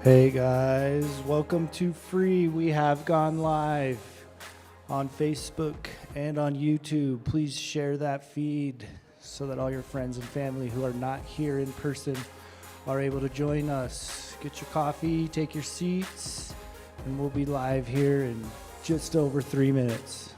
Hey guys, welcome to Free. We have gone live on Facebook and on YouTube. Please share that feed so that all your friends and family who are not here in person are able to join us. Get your coffee, take your seats, and we'll be live here in just over 3 minutes.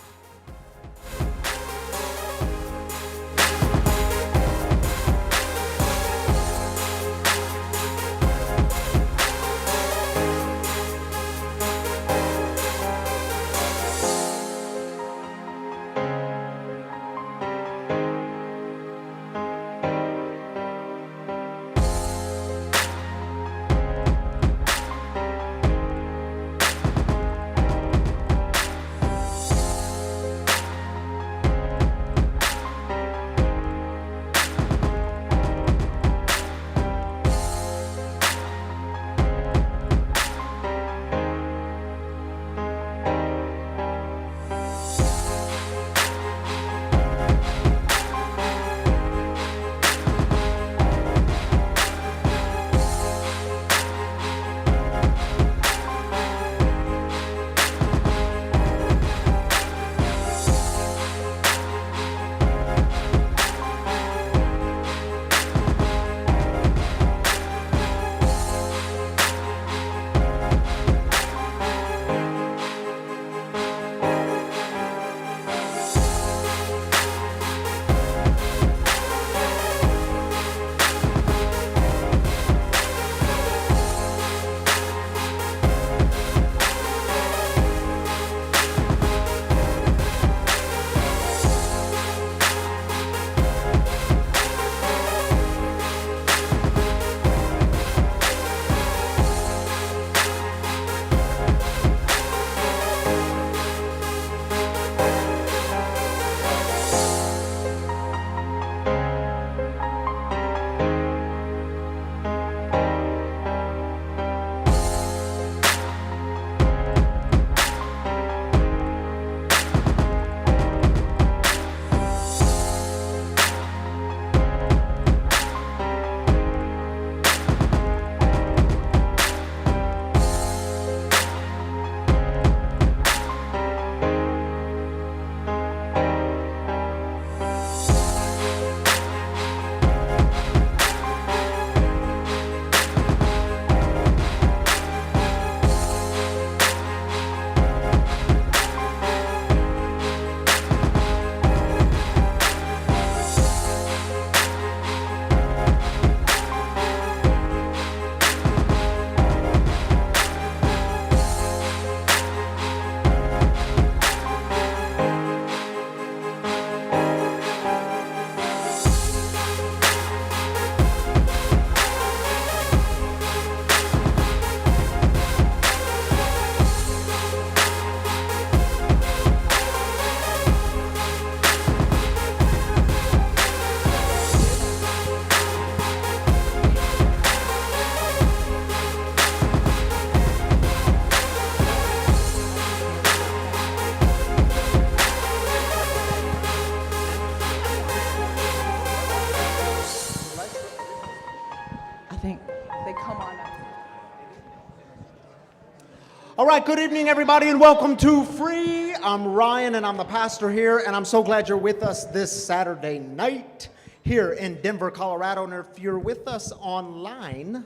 All right, good evening, everybody, and welcome to Free. I'm Ryan, and I'm the pastor here, and I'm so glad you're with us this Saturday night here in Denver, Colorado. And if you're with us online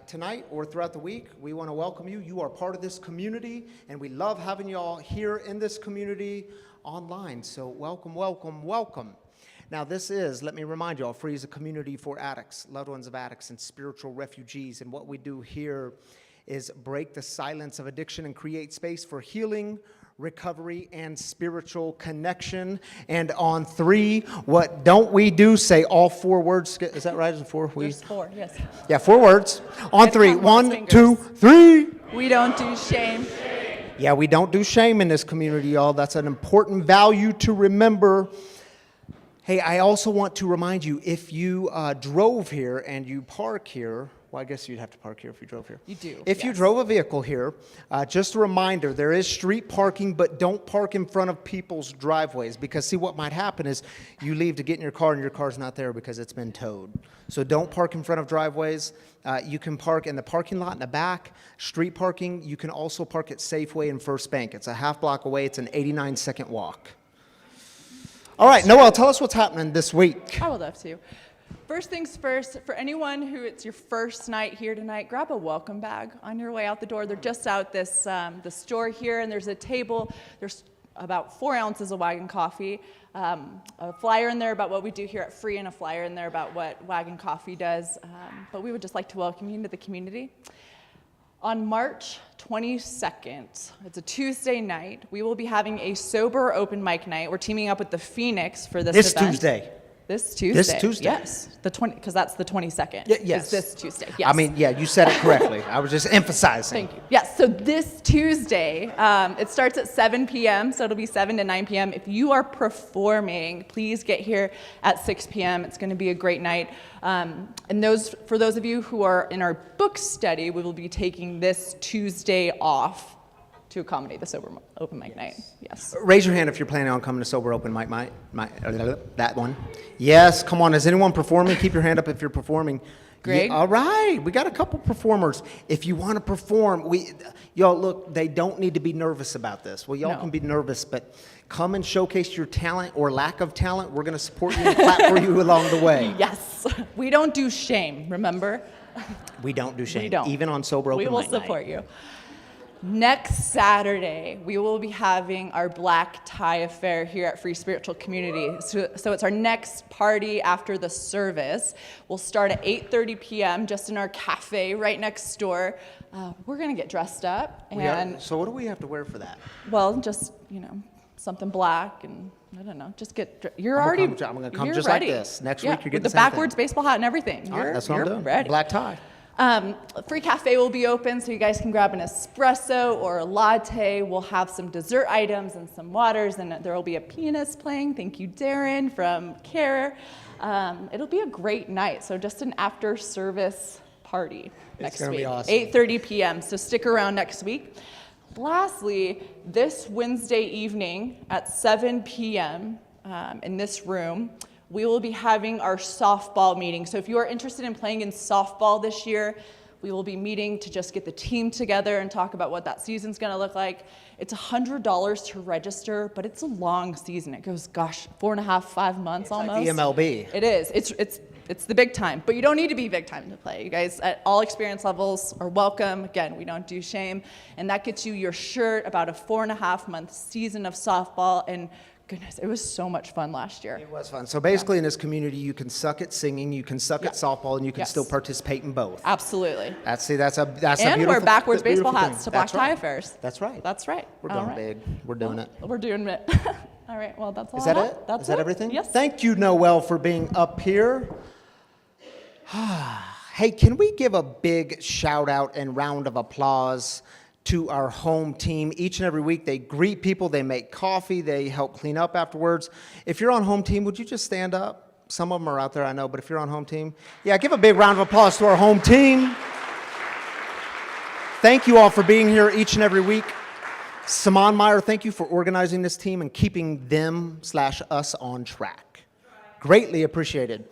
tonight or throughout the week, we want to welcome you. You are part of this community, and we love having you all here in this community online. So welcome, welcome, welcome. Now, this is, let me remind you all, Free is a community for addicts, loved ones of addicts, and spiritual refugees. And what we do here is break the silence of addiction and create space for healing, recovery, and spiritual connection. And on three, what don't we do? Say all 4 words. Is that right? Is it 4? There's 4, yes. Yeah, 4 words. On I've 3. counted 1, fingers. 2, 3. We don't do shame. Yeah, we don't do shame in this community, y'all. That's an important value to remember. Hey, I also want to remind you, if you drove here and you park here, Well, I guess you'd have to park here if you drove here. You do, If you yes. drove a vehicle here, just a reminder, there is street parking, but don't park in front of people's driveways because see what might happen is you leave to get in your car and your car's not there because it's been towed. So don't park in front of driveways. You can park in the parking lot in the back. Street parking, you can also park at Safeway and First Bank. It's a half block away. It's an 89-second walk. All right, Noelle, tell us what's happening this week. I would love to. First things first, for anyone who it's your first night here tonight, grab a welcome bag on your way out the door. They're just out the store here, and there's a table. There's about 4 ounces of Wagon Coffee, a flyer in there about what we do here at Free, and a flyer in there about what Wagon Coffee does. But we would just like to welcome you into the community. On March 22nd, it's a Tuesday night, we will be having a sober open mic night. We're teaming up with the Phoenix for this event. Tuesday. This Tuesday. This Tuesday. Yes, because that's the 22nd. Yes. Is this Tuesday. Yes. I mean, yeah, you said it correctly. I was just emphasizing. Thank you. Yes, so this Tuesday, it starts at 7 p.m., so it'll be 7 to 9 p.m. If you are performing, please get here at 6 p.m. It's going to be a great night. And for those of you who are in our book study, we will be taking this Tuesday off to accommodate the sober open mic night. Yes. Raise your hand if you're planning on coming to sober open mic. That one. Yes, come on. Is anyone performing? Keep your hand up if you're performing. Greg? Yeah, all right. We got a couple performers. If you want to perform, y'all look, they don't need to be nervous about this. Well, y'all No. can be nervous, but come and showcase your talent or lack of talent. We're going to support you and clap for you along the way. Yes. We don't do shame, remember? We don't do shame. We don't. Even on sober open We will mic night. support you. Next Saturday, we will be having our Black Tie Affair here at Free Spiritual Community. So it's our next party after the service. We'll start at 8:30 p.m. just in our cafe right next door. We're going to get dressed up. So what do we have to wear for that? Well, just, something black and, I don't know, just get, you're I'm already, gonna come you're just like ready. this. Next Yeah, week, you're getting with the the same backwards thing. baseball hat and everything. All right, that's what you're I'm doing. ready. Black tie. Free cafe will be open, so you guys can grab an espresso or a latte. We'll have some dessert items and some waters, and there will be a pianist playing. Thank you, Darren from CARE. It'll be a great night, so just an after-service party next gonna be week, awesome. 8:30 p.m., so stick around next week. Lastly, this Wednesday evening at 7 p.m. In this room, we will be having our softball meeting. So if you are interested in playing in softball this year, we will be meeting to just get the team together and talk about what that season's going to look like. It's $100 to register, but it's a long season. It goes, 4.5, 5 months almost. Like the MLB. It is. It's the big time, but you don't need to be big time to play. You guys at all experience levels are welcome. Again, we don't do shame, and that gets you your shirt, about a 4.5-month season of softball, and goodness, it was so much fun last year. It was fun. So basically in this community, you can suck at singing, you can suck at softball, and you can Yes. still participate in both. Absolutely. That's a beautiful And wear backwards that's a beautiful baseball hats thing. to Black That's Tie right. Affairs. That's right. That's right. We're All going right. big. We're doing it. We're doing it. All right, well, that's all Is I that have. it? That's Is that it. everything? Yes. Thank you, Noelle, for being up here. Hey, can we give a big shout out and round of applause to our home team? Each and every week they greet people, they make coffee, they help clean up afterwards. If you're on home team, would you just stand up? Some of them are out there, I know, but if you're on home team, yeah, give a big round of applause to our home team. Thank you all for being here each and every week. Saman Meyer, thank you for organizing this team and keeping them/us on track. Greatly appreciated.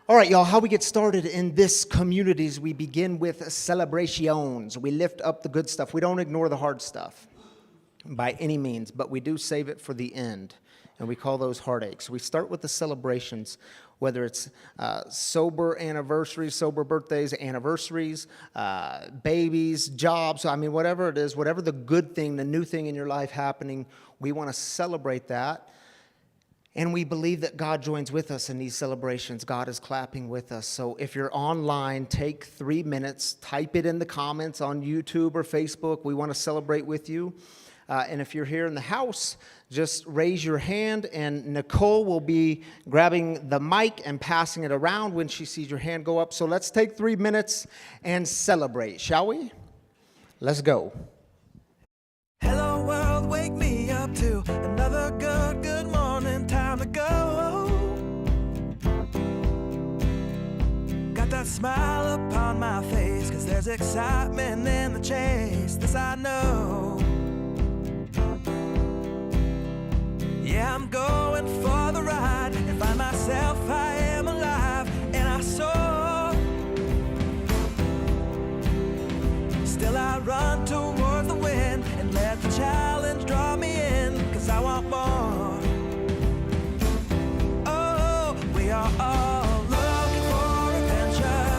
All right, y'all, how we get started in this community is we begin with celebrations. We lift up the good stuff. We don't ignore the hard stuff by any means, but we do save it for the end, and we call those heartaches. We start with the celebrations, whether it's sober anniversaries, sober birthdays, anniversaries, babies, jobs, I mean, whatever it is, whatever the good thing, the new thing in your life happening, we want to celebrate that. And we believe that God joins with us in these celebrations. God is clapping with us. So if you're online, take 3 minutes, type it in the comments on YouTube or Facebook. We want to celebrate with you. And if you're here in the house, just raise your hand, and Nicole will be grabbing the mic and passing it around when she sees your hand go up. So let's take 3 minutes and celebrate, shall we? Let's go. Hello world, wake me up to another good morning, time to go. Got got that smile upon my face, 'cause there's excitement in the chase, this I know. Yeah, I'm going for the ride and find myself, I am alive, and I soar. Still I run towards the wind and let the challenge draw me in, 'cause I want more. Oh, we are all looking for adventure.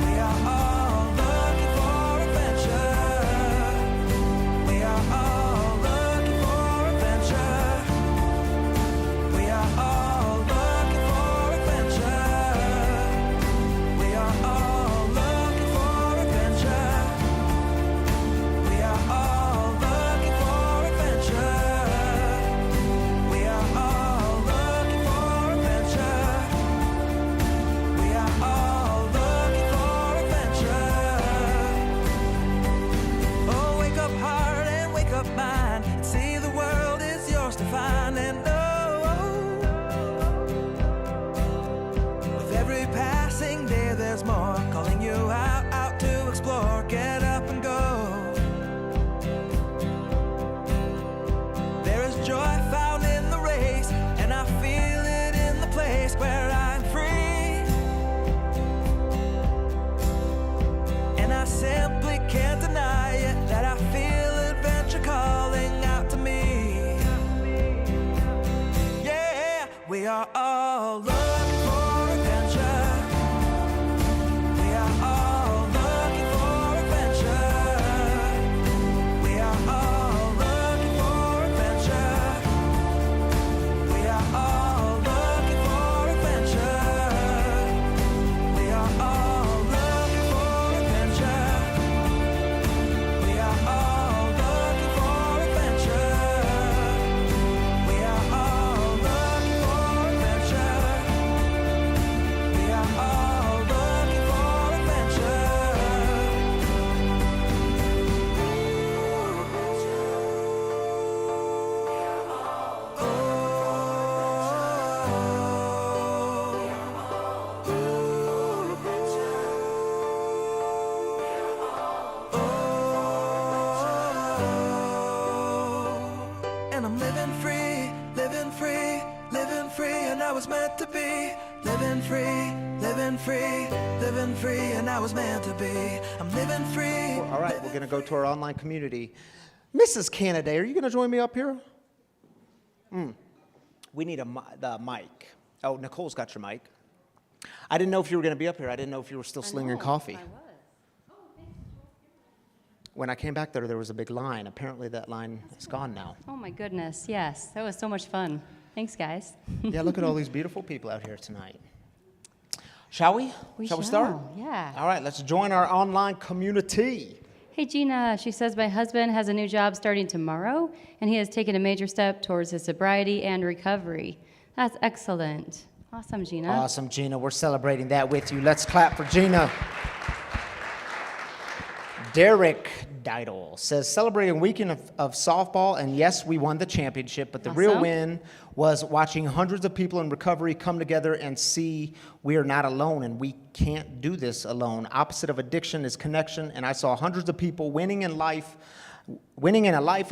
We are all looking for adventure. We are all looking for adventure. We are all looking for adventure. We are all looking for adventure. We are all looking for adventure. We are all looking for adventure. We are all looking for adventure. Oh, wake up heart and wake up mind, and see the world is yours to find. And with every passing day there's more, calling you out to explore. Get up and go. There is joy found in the race, and I feel it in the place where I'm free. And I simply can't deny it, that I feel adventure calling out to me. Yeah, we are all looking for adventure. We are all looking for adventure. We are all looking for adventure. We are all looking for adventure. We are all looking for adventure. We are all looking for adventure. We are all looking for adventure. We are all looking for And I'm living free, living free, living free, and I was meant to be. Living free, living free, living free, and I was meant to be. I'm living free. All right, we're going to go to our online community. Mrs. Canada, are you going to join me up here? We need the mic. Oh, Nicole's got your mic. I didn't know if you were going to be up here. I didn't know if you were still slinging coffee. When I came back there was a big line. Apparently that line is gone now. Oh my goodness, yes. That was so much fun. Thanks, guys. Yeah, look at all these beautiful people out here tonight. Shall we? Shall we start? Yeah. All right, let's join our online community. Hey, Gina, she says my husband has a new job starting tomorrow, and he has taken a major step towards his sobriety and recovery. That's excellent. Awesome, Gina. Awesome, Gina. We're celebrating that with you. Let's clap for Gina. Derek Didle says, celebrating weekend of softball, and yes, we won the championship, but the real Awesome. win was watching hundreds of people in recovery come together and see we are not alone, and we can't do this alone. Opposite of addiction is connection, and I saw hundreds of people winning in a life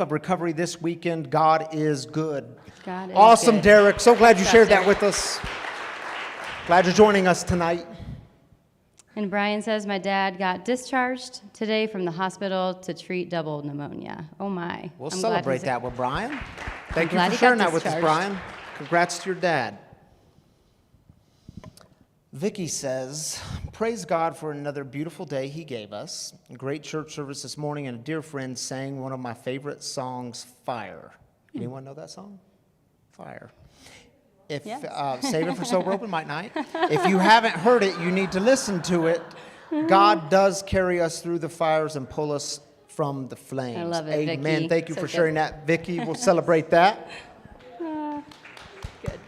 of recovery this weekend. God is good. God is awesome, good. Derek. So glad you Good shared job, that with us. Glad you're joining us tonight. And Brian says my dad got discharged today from the hospital to treat double pneumonia. Oh my. We'll I'm glad celebrate he's- that with Brian. Thank you glad for he got sharing that with us, discharged. Brian. Congrats to your dad. Vicky says, praise God for another beautiful day he gave us. A great church service this morning, and a dear friend sang one of my favorite songs, Fire. Anyone know that song? Fire. If Yes. Save it for Sober Open Mic Night. If you haven't heard it, you need to listen to it. God does carry us through the fires and pull us from the flames. I love it, Amen. Vicky. Thank you So for good. sharing that, Vicky. We'll celebrate that. Good.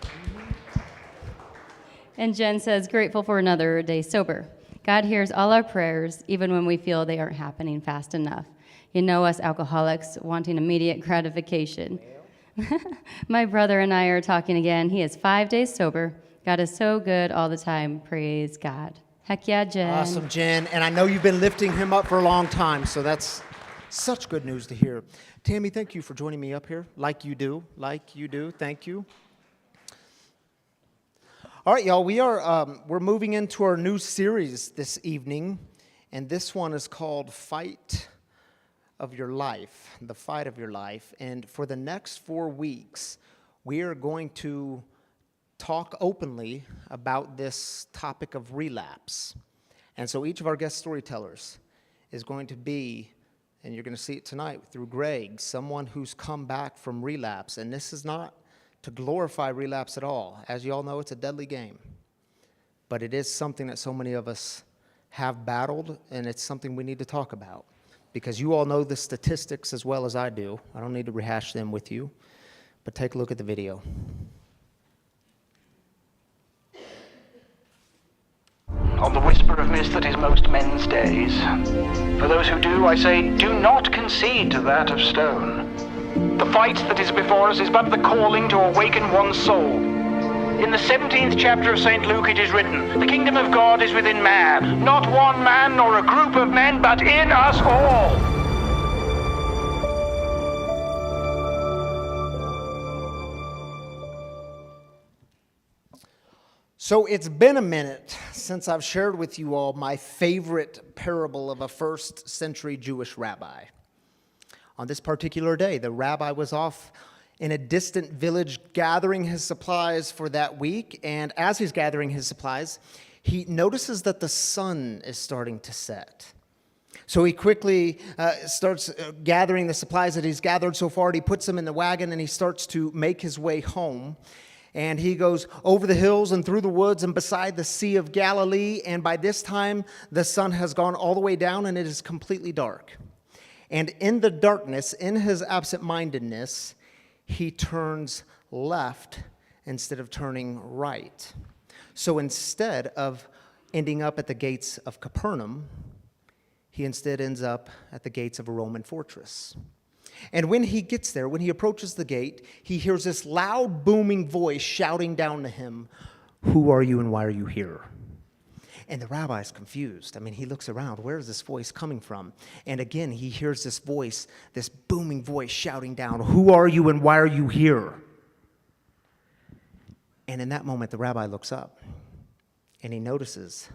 And Jen says, grateful for another day sober. God hears all our prayers, even when we feel they aren't happening fast enough. You know us alcoholics wanting immediate gratification. My brother and I are talking again. He is 5 days sober, God is so good all the time. Praise God. Heck yeah, Jen. Awesome, Jen. And I know you've been lifting him up for a long time, so that's such good news to hear. Tammy, thank you for joining me up here, like you do. Thank you. All right, y'all, we're moving into our new series this evening, and this one is called Fight of Your Life, the fight of your life. And for the next 4 weeks, we are going to talk openly about this topic of relapse. And so each of our guest storytellers is going to be, and you're going to see it tonight through Greg, someone who's come back from relapse. And this is not to glorify relapse at all. As you all know, it's a deadly game. But it is something that so many of us have battled, and it's something we need to talk about. Because you all know the statistics as well as I do. I don't need to rehash them with you. But take a look at the video. On the whisper of mist that is most men's days. For those who do, I say, do not concede to that of stone. The fight that is before us is but the calling to awaken one's soul. In the 17th chapter of St. Luke it is written, the kingdom of God is within man, not one man nor a group of men, but in us all. So it's been a minute since I've shared with you all my favorite parable of a first century Jewish rabbi. On this particular day, the rabbi was off in a distant village gathering his supplies for that week, and as he's gathering his supplies, he notices that the sun is starting to set. So he quickly starts gathering the supplies that he's gathered so far, and he puts them in the wagon, and he starts to make his way home. And he goes over the hills and through the woods and beside the Sea of Galilee. And by this time, the sun has gone all the way down and it is completely dark. And in the darkness, in his absent-mindedness, he turns left instead of turning right. So instead of ending up at the gates of Capernaum, he instead ends up at the gates of a Roman fortress. And when he gets there, when he approaches the gate, he hears this loud, booming voice shouting down to him, "Who are you and why are you here?" And the rabbi's confused. I mean, he looks around. Where is this voice coming from? And again, he hears this voice, this booming voice shouting down, "Who are you and why are you here?" And in that moment, the rabbi looks up and he notices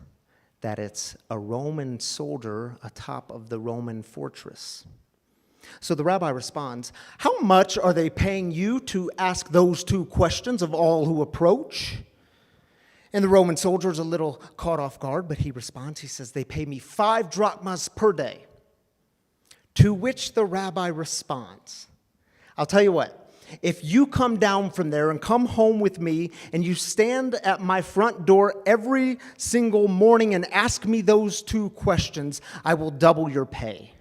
that it's a Roman soldier atop of the Roman fortress. So the rabbi responds, "How much are they paying you to ask those two questions of all who approach?" And the Roman soldier is a little caught off guard, but he responds, he says, "They pay me 5 drachmas per day." To which the rabbi responds, "I'll tell you what, if you come down from there and come home with me and you stand at my front door every single morning and ask me those 2 questions, I will double your pay."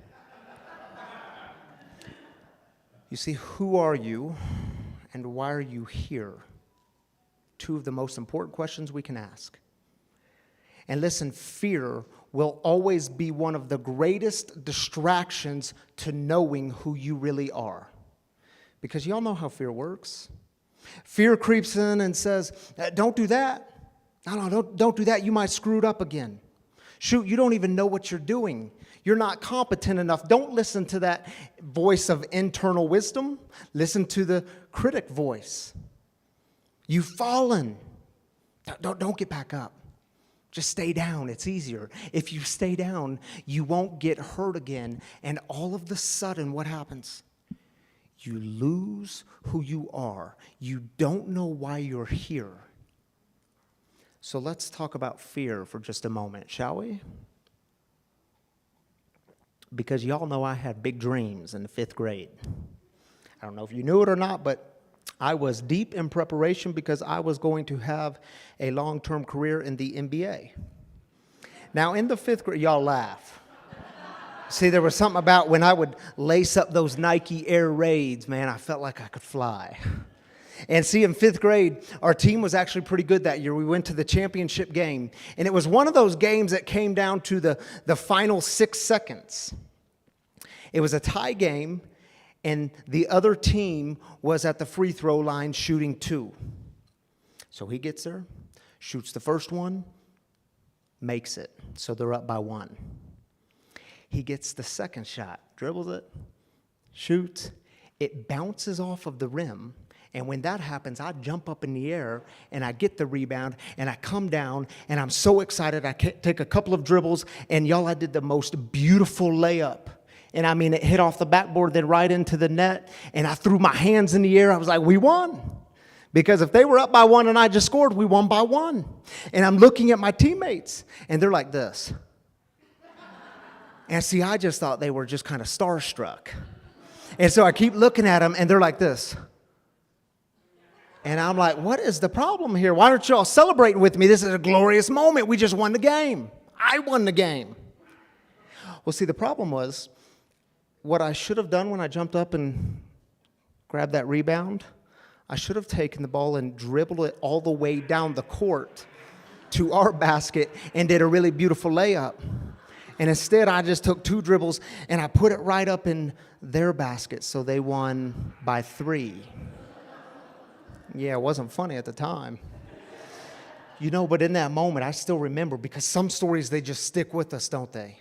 You see, who are you and why are you here? 2 of the most important questions we can ask. And listen, fear will always be one of the greatest distractions to knowing who you really are. Because y'all know how fear works. Fear creeps in and says, "Don't do that. No, don't do that. You might screw it up again. Shoot, you don't even know what you're doing. You're not competent enough." Don't listen to that voice of internal wisdom. Listen to the critic voice. You've fallen. Don't get back up. Just stay down. It's easier. If you stay down, you won't get hurt again. And all of a sudden, what happens? You lose who you are. You don't know why you're here. So let's talk about fear for just a moment, shall we? Because y'all know I had big dreams in the 5th grade. I don't know if you knew it or not, but I was deep in preparation because I was going to have a long-term career in the NBA. Now, in the 5th grade, y'all laugh. See, there was something about when I would lace up those Nike Air Raids, man, I felt like I could fly. And see, in 5th grade, our team was actually pretty good that year. We went to the championship game. And it was one of those games that came down to the final 6 seconds. It was a tie game, and the other team was at the free throw line shooting 2. So he gets there, Shoots the first one, makes it. So they're up by 1. He gets the second shot, dribbles it, shoots. It bounces off of the rim. And when that happens, I jump up in the air and I get the rebound and I come down and I'm so excited. I take a couple of dribbles and y'all, I did the most beautiful layup. And I mean, it hit off the backboard, then right into the net. And I threw my hands in the air. I was like, we won. Because if they were up by 1 and I just scored, we won by 1. And I'm looking at my teammates and they're like this. And see, I just thought they were just kind of starstruck. And so I keep looking at them and they're like this. And I'm like, what is the problem here? Why aren't you all celebrating with me? This is a glorious moment. We just won the game. I won the game. Well, see, the problem was what I should have done when I jumped up and grabbed that rebound, I should have taken the ball and dribbled it all the way down the court to our basket and did a really beautiful layup. And instead, I just took 2 dribbles and I put it right up in their basket, so they won by 3. Yeah, it wasn't funny at the time. You know, but in that moment, I still remember, because some stories, they just stick with us, don't they?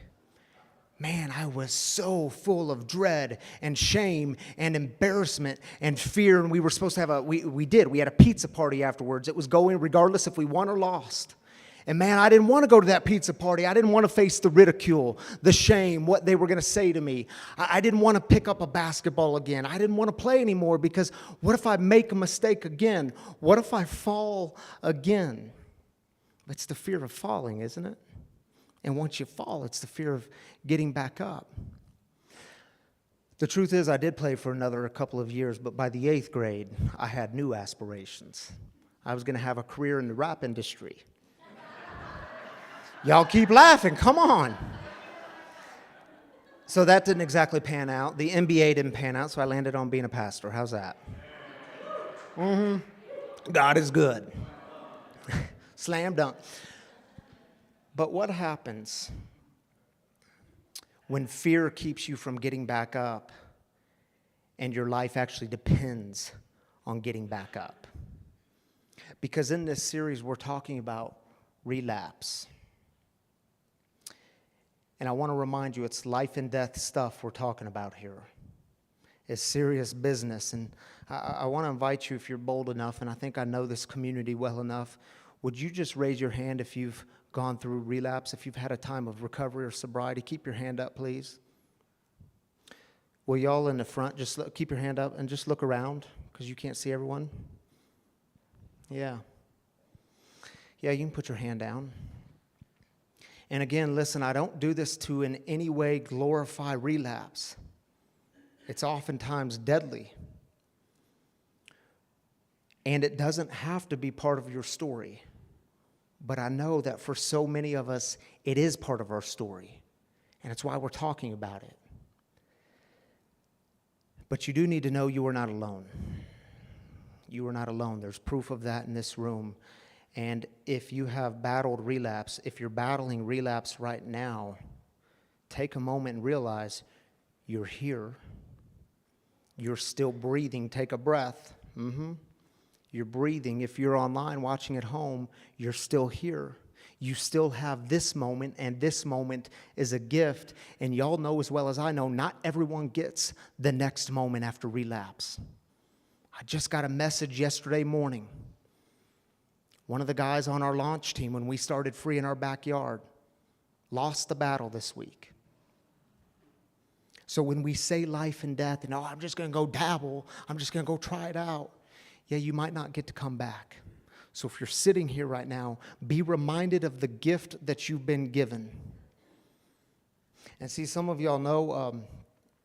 Man, I was so full of dread and shame and embarrassment and fear, and we were supposed to have we had a pizza party afterwards. It was going regardless if we won or lost. And man, I didn't want to go to that pizza party. I didn't want to face the ridicule, the shame, what they were going to say to me. I didn't want to pick up a basketball again. I didn't want to play anymore, because what if I make a mistake again? What if I fall again? It's the fear of falling, isn't it? And once you fall, it's the fear of getting back up. The truth is, I did play for a couple of years, but by the 8th grade, I had new aspirations. I was going to have a career in the rap industry. Y'all keep laughing, come on. So that didn't exactly pan out. The NBA didn't pan out, so I landed on being a pastor. How's that? God is good. Slam dunk. But what happens when fear keeps you from getting back up and your life actually depends on getting back up? Because in this series, we're talking about relapse. And I want to remind you, it's life and death stuff we're talking about here. It's serious business. And I want to invite you, if you're bold enough, and I think I know this community well enough, would you just raise your hand if you've gone through relapse, if you've had a time of recovery or sobriety? Keep your hand up, please. Will y'all in the front just keep your hand up and just look around, because you can't see everyone? Yeah. Yeah, you can put your hand down. And again, listen, I don't do this to in any way glorify relapse. It's oftentimes deadly. And it doesn't have to be part of your story. But I know that for so many of us, it is part of our story. And it's why we're talking about it. But you do need to know you are not alone. You are not alone. There's proof of that in this room. And if you have battled relapse, if you're battling relapse right now, take a moment and realize you're here. You're still breathing. Take a breath. You're breathing. If you're online watching at home, you're still here. You still have this moment, and this moment is a gift. And y'all know as well as I know, not everyone gets the next moment after relapse. I just got a message yesterday morning. One of the guys on our launch team, when we started Free in our backyard, lost the battle this week. So when we say life and death, and I'm just going to go dabble, I'm just going to go try it out, yeah, you might not get to come back. So if you're sitting here right now, be reminded of the gift that you've been given. And see, some of y'all know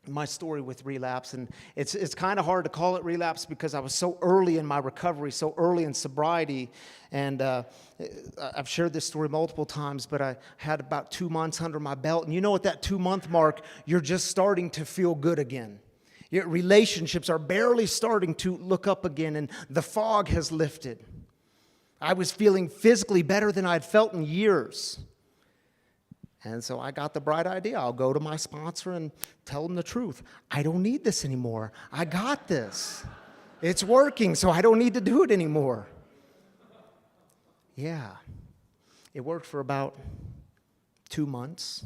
my story with relapse, and it's kind of hard to call it relapse because I was so early in my recovery, so early in sobriety, and I've shared this story multiple times, but I had about 2 months under my belt, and you know, at that 2-month mark, you're just starting to feel good again. Your relationships are barely starting to look up again, and the fog has lifted. I was feeling physically better than I'd felt in years. And so I got the bright idea. I'll go to my sponsor and tell him the truth. I don't need this anymore. I got this. It's working, so I don't need to do it anymore. Yeah. It worked for about 2 months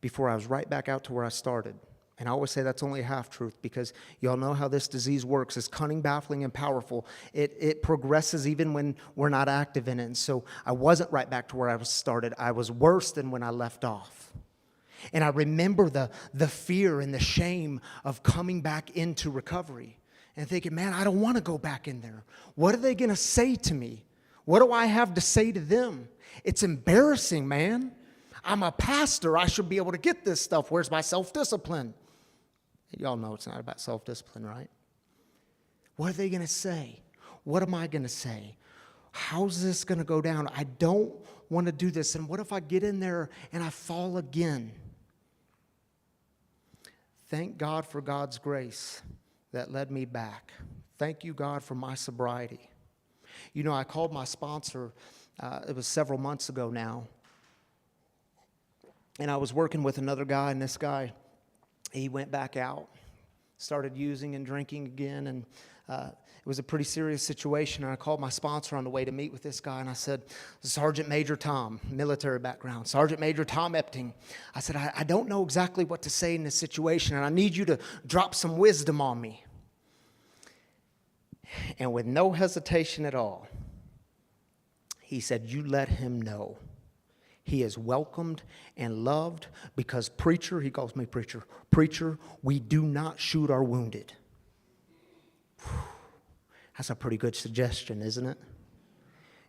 before I was right back out to where I started. And I always say that's only a half-truth because y'all know how this disease works. It's cunning, baffling, and powerful. It progresses even when we're not active in it. And so I wasn't right back to where I was started. I was worse than when I left off. And I remember the fear and the shame of coming back into recovery and thinking, man, I don't want to go back in there. What are they going to say to me? What do I have to say to them? It's embarrassing, man. I'm a pastor. I should be able to get this stuff. Where's my self-discipline? Y'all know it's not about self-discipline, right? What are they going to say? What am I going to say? How's this going to go down? I don't want to do this. And what if I get in there and I fall again? Thank God for God's grace that led me back. Thank you, God, for my sobriety. You know, I called my sponsor, it was several months ago now, and I was working with another guy, and this guy, he went back out, started using and drinking again, and it was a pretty serious situation. And I called my sponsor on the way to meet with this guy, and I said, Sergeant Major Tom, military background, Sergeant Major Tom Epting. I said, I don't know exactly what to say in this situation, and I need you to drop some wisdom on me. And with no hesitation at all, he said, you let him know. He is welcomed and loved because preacher, he calls me preacher, we do not shoot our wounded. That's a pretty good suggestion, isn't it?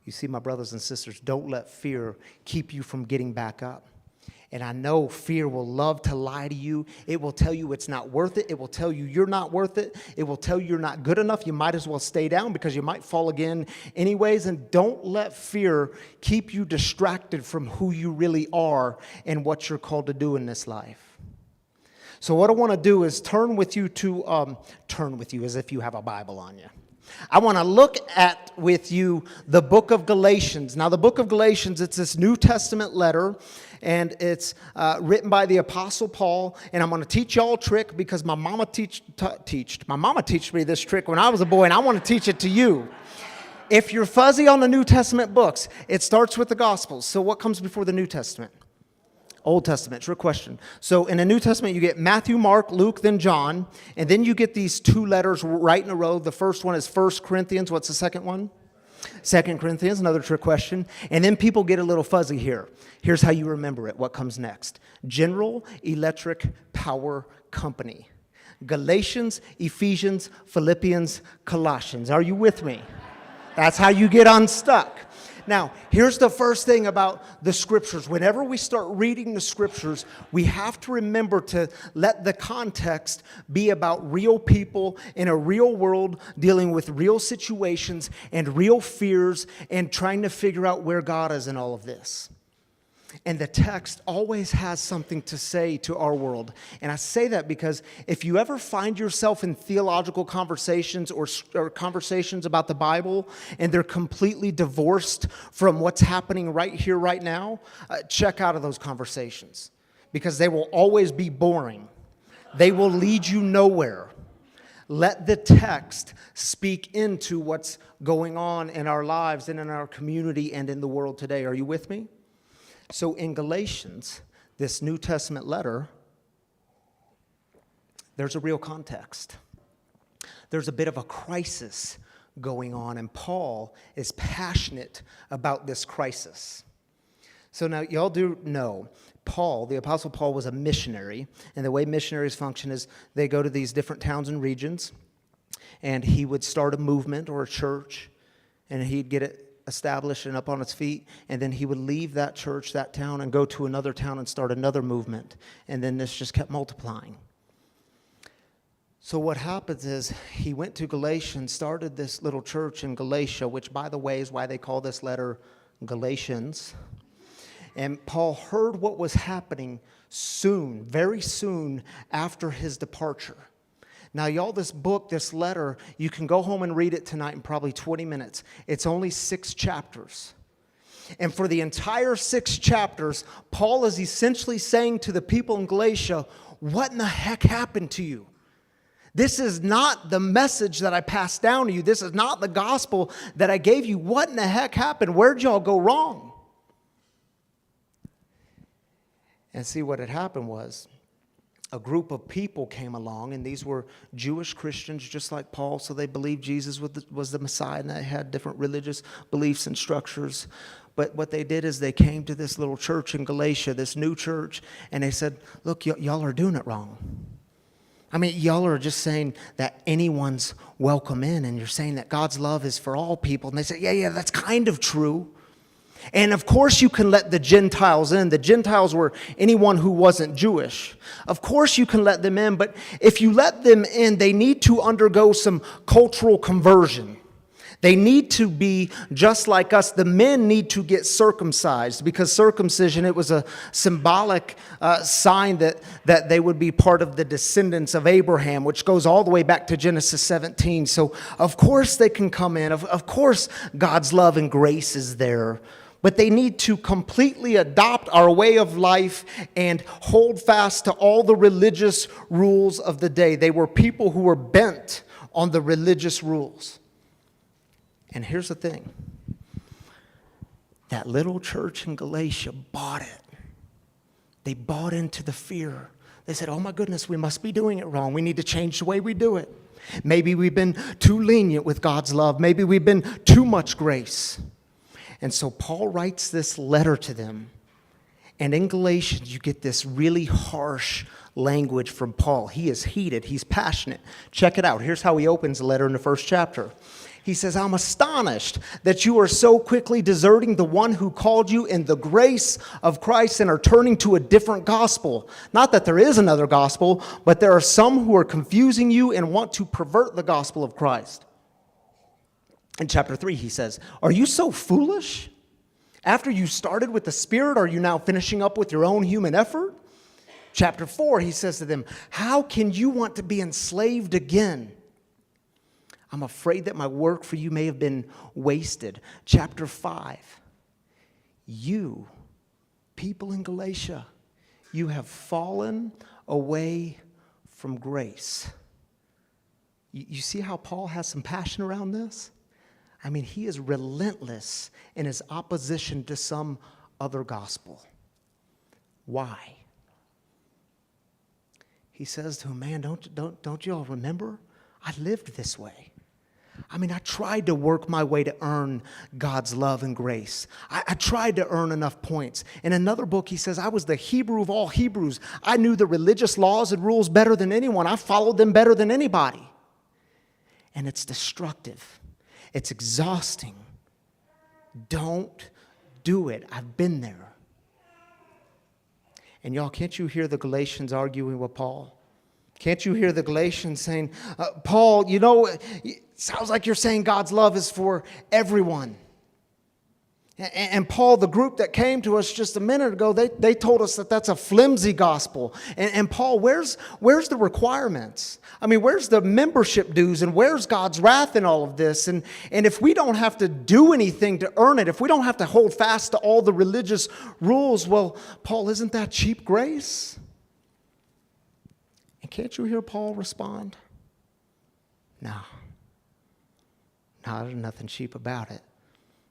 You see, my brothers and sisters, don't let fear keep you from getting back up. And I know fear will love to lie to you. It will tell you it's not worth it. It will tell you you're not worth it. It will tell you you're not good enough. You might as well stay down because you might fall again anyways. And don't let fear keep you distracted from who you really are and what you're called to do in this life. So what I want to do is turn with you as if you have a Bible on you. I want to look at with you the book of Galatians. Now, the book of Galatians, it's this New Testament letter, and it's written by the Apostle Paul. And I'm going to teach y'all a trick because my mama teached me this trick when I was a boy, and I want to teach it to you. If you're fuzzy on the New Testament books, it starts with the Gospels. So what comes before the New Testament? Old Testament, trick question. So in the New Testament, you get Matthew, Mark, Luke, then John, and then you get these two letters right in a row. The first one is 1 Corinthians. What's the second one? 2 Corinthians, another trick question. And then people get a little fuzzy here. Here's how you remember it. What comes next? General Electric Power Company. Galatians, Ephesians, Philippians, Colossians. Are you with me? That's how you get unstuck. Now, here's the first thing about the Scriptures. Whenever we start reading the Scriptures, we have to remember to let the context be about real people in a real world dealing with real situations and real fears and trying to figure out where God is in all of this. And the text always has something to say to our world. And I say that because if you ever find yourself in theological conversations or conversations about the Bible and they're completely divorced from what's happening right here, right now, check out of those conversations because they will always be boring. They will lead you nowhere. Let the text speak into what's going on in our lives and in our community and in the world today. Are you with me? So in Galatians, this New Testament letter, there's a real context. There's a bit of a crisis going on, and Paul is passionate about this crisis. So now, y'all do know, Paul, the Apostle Paul, was a missionary, and the way missionaries function is they go to these different towns and regions, and he would start a movement or a church, and he'd get it established and up on its feet, and then he would leave that church, that town, and go to another town and start another movement. And then this just kept multiplying. So what happens is he went to Galatia and started this little church in Galatia, which, by the way, is why they call this letter Galatians. And Paul heard what was happening soon, very soon after his departure. Now, y'all, this book, this letter, you can go home and read it tonight in probably 20 minutes. It's only 6 chapters. And for the entire 6 chapters, Paul is essentially saying to the people in Galatia, what in the heck happened to you? This is not the message that I passed down to you. This is not the gospel that I gave you. What in the heck happened? Where'd y'all go wrong? And see, what had happened was a group of people came along, and these were Jewish Christians just like Paul, so they believed Jesus was the Messiah, and they had different religious beliefs and structures. But what they did is they came to this little church in Galatia, this new church, and they said, look, y'all are doing it wrong. I mean, y'all are just saying that anyone's welcome in, and you're saying that God's love is for all people. And they say, yeah, that's kind of true. And of course you can let the Gentiles in. The Gentiles were anyone who wasn't Jewish. Of course you can let them in, but if you let them in, they need to undergo some cultural conversion. They need to be just like us. The men need to get circumcised, because circumcision, it was a symbolic sign that they would be part of the descendants of Abraham, which goes all the way back to Genesis 17. So of course they can come in. Of course God's love and grace is there. But they need to completely adopt our way of life and hold fast to all the religious rules of the day. They were people who were bent on the religious rules. And here's the thing. That little church in Galatia bought it. They bought into the fear. They said, oh my goodness, we must be doing it wrong. We need to change the way we do it. Maybe we've been too lenient with God's love. Maybe we've been too much grace. And so Paul writes this letter to them. And in Galatians, you get this really harsh language from Paul. He is heated. He's passionate. Check it out. Here's how he opens the letter in the first chapter. He says, I'm astonished that you are so quickly deserting the one who called you in the grace of Christ and are turning to a different gospel. Not that there is another gospel, but there are some who are confusing you and want to pervert the gospel of Christ. In chapter 3, he says, are you so foolish? After you started with the Spirit, are you now finishing up with your own human effort? Chapter 4, he says to them, how can you want to be enslaved again? I'm afraid that my work for you may have been wasted. Chapter 5, you, people in Galatia, you have fallen away from grace. You see how Paul has some passion around this? I mean, he is relentless in his opposition to some other gospel. Why? He says to him, man, don't you all remember? I lived this way. I mean, I tried to work my way to earn God's love and grace. I tried to earn enough points. In another book, he says, I was the Hebrew of all Hebrews. I knew the religious laws and rules better than anyone. I followed them better than anybody. And it's destructive. It's exhausting. Don't do it. I've been there. And y'all, can't you hear the Galatians arguing with Paul? Can't you hear the Galatians saying, Paul, you know, it sounds like you're saying God's love is for everyone. And Paul, the group that came to us just a minute ago, they told us that that's a flimsy gospel. And Paul, where's the requirements? I mean, where's the membership dues and where's God's wrath in all of this? And if we don't have to do anything to earn it, if we don't have to hold fast to all the religious rules, well, Paul, isn't that cheap grace? And can't you hear Paul respond? No, there's nothing cheap about it.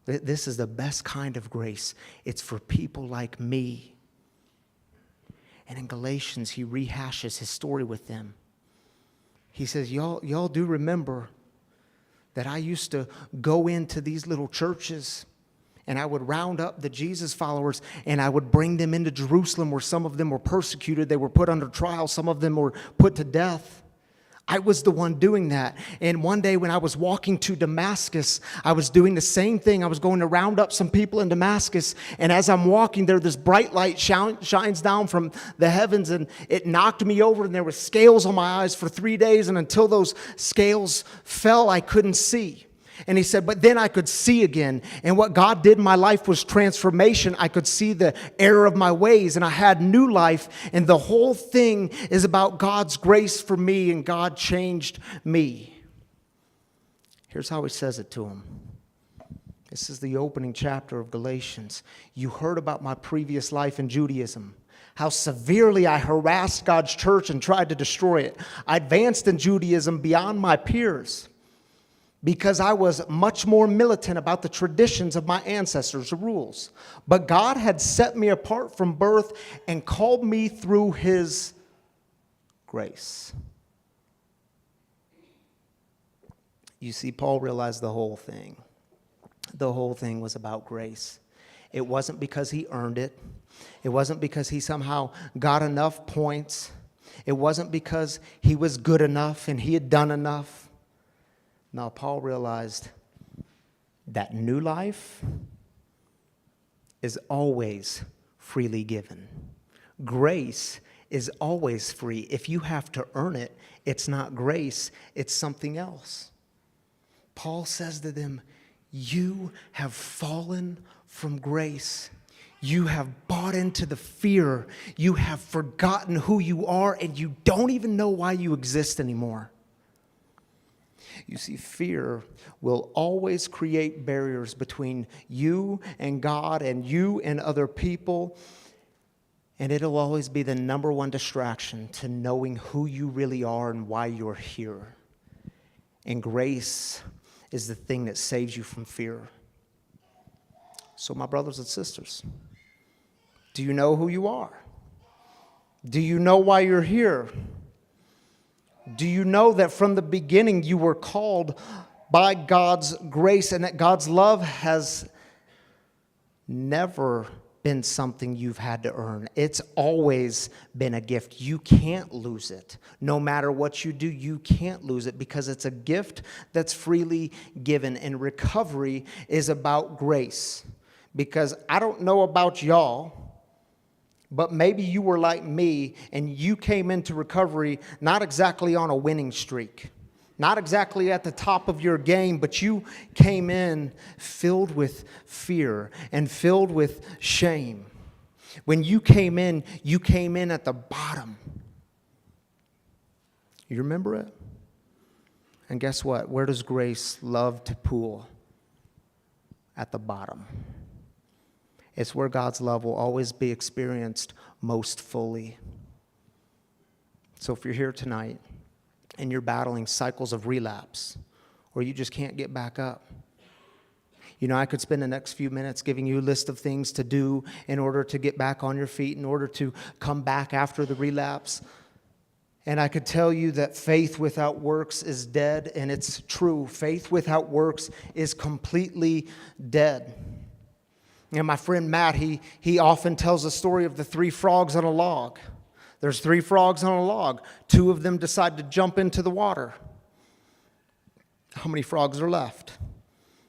This is the best kind of grace. It's for people like me. And in Galatians, he rehashes his story with them. He says, y'all do remember that I used to go into these little churches and I would round up the Jesus followers and I would bring them into Jerusalem where some of them were persecuted. They were put under trial. Some of them were put to death. I was the one doing that. And one day when I was walking to Damascus, I was doing the same thing. I was going to round up some people in Damascus. And as I'm walking there, this bright light shines down from the heavens and it knocked me over and there were scales on my eyes for 3 days. And until those scales fell, I couldn't see. And he said, but then I could see again. And what God did in my life was transformation. I could see the error of my ways and I had new life. And the whole thing is about God's grace for me and God changed me. Here's how he says it to him. This is the opening chapter of Galatians. You heard about my previous life in Judaism. how severely I harassed God's church and tried to destroy it. I advanced in Judaism beyond my peers because I was much more militant about the traditions of my ancestors' rules. But God had set me apart from birth and called me through His grace. You see, Paul realized the whole thing. The whole thing was about grace. It wasn't because he earned it. It wasn't because he somehow got enough points. It wasn't because he was good enough and he had done enough. No, Paul realized that new life is always freely given. Grace is always free. If you have to earn it, it's not grace, it's something else. Paul says to them, you have fallen from grace. You have bought into the fear. You have forgotten who you are, and you don't even know why you exist anymore. You see, fear will always create barriers between you and God and you and other people. And it'll always be the number one distraction to knowing who you really are and why you're here. And grace is the thing that saves you from fear. So, my brothers and sisters, do you know who you are? Do you know why you're here? Do you know that from the beginning you were called by God's grace and that God's love has never been something you've had to earn? It's always been a gift. You can't lose it. No matter what you do, you can't lose it because it's a gift that's freely given. And recovery is about grace. Because I don't know about y'all, but maybe you were like me and you came into recovery not exactly on a winning streak, not exactly at the top of your game, but you came in filled with fear and filled with shame. When you came in at the bottom. You remember it? And guess what? Where does grace love to pool? At the bottom. It's where God's love will always be experienced most fully. So if you're here tonight and you're battling cycles of relapse, or you just can't get back up, you know, I could spend the next few minutes giving you a list of things to do in order to get back on your feet, in order to come back after the relapse. And I could tell you that faith without works is dead, and it's true. Faith without works is completely dead. And my friend Matt, he often tells the story of the 3 frogs on a log. There's 3 frogs on a log. 2 of them decide to jump into the water. How many frogs are left?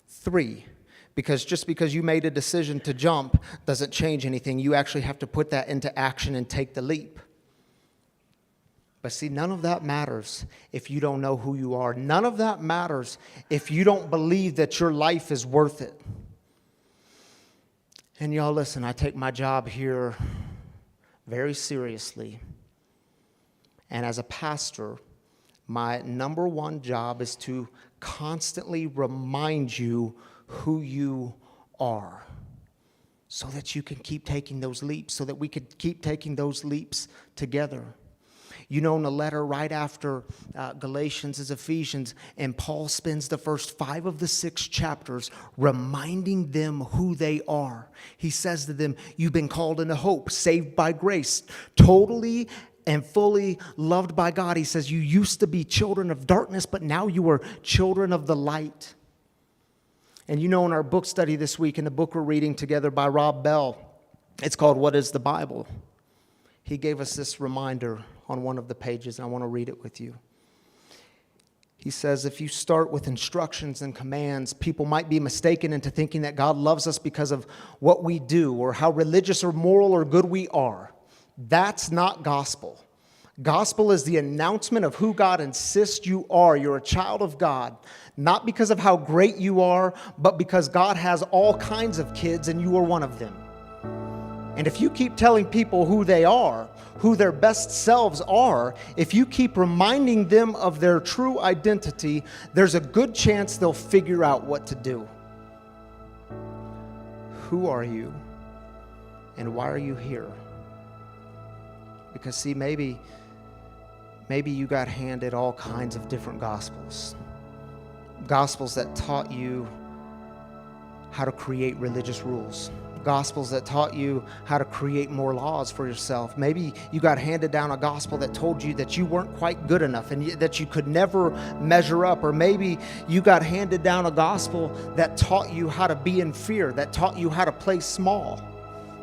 3. Because just because you made a decision to jump doesn't change anything. You actually have to put that into action and take the leap. But see, none of that matters if you don't know who you are. None of that matters if you don't believe that your life is worth it. And y'all listen, I take my job here very seriously. And as a pastor, my number one job is to constantly remind you who you are so that you can keep taking those leaps, so that we could keep taking those leaps together. You know, in the letter right after Galatians is Ephesians, and Paul spends the first 5 of the 6 chapters reminding them who they are. He says to them, you've been called into hope, saved by grace, totally and fully loved by God. He says, you used to be children of darkness, but now you are children of the light. And you know, in our book study this week, in the book we're reading together by Rob Bell, it's called What is the Bible? He gave us this reminder on one of the pages, and I want to read it with you. He says, if you start with instructions and commands, people might be mistaken into thinking that God loves us because of what we do or how religious or moral or good we are. That's not gospel. Gospel is the announcement of who God insists you are. You're a child of God, not because of how great you are, but because God has all kinds of kids and you are one of them. And if you keep telling people who they are, who their best selves are, if you keep reminding them of their true identity, there's a good chance they'll figure out what to do. Who are you? And why are you here? Because see, maybe you got handed all kinds of different gospels. Gospels that taught you how to create religious rules. Gospels that taught you how to create more laws for yourself. Maybe you got handed down a gospel that told you that you weren't quite good enough and that you could never measure up. Or maybe you got handed down a gospel that taught you how to be in fear, that taught you how to play small,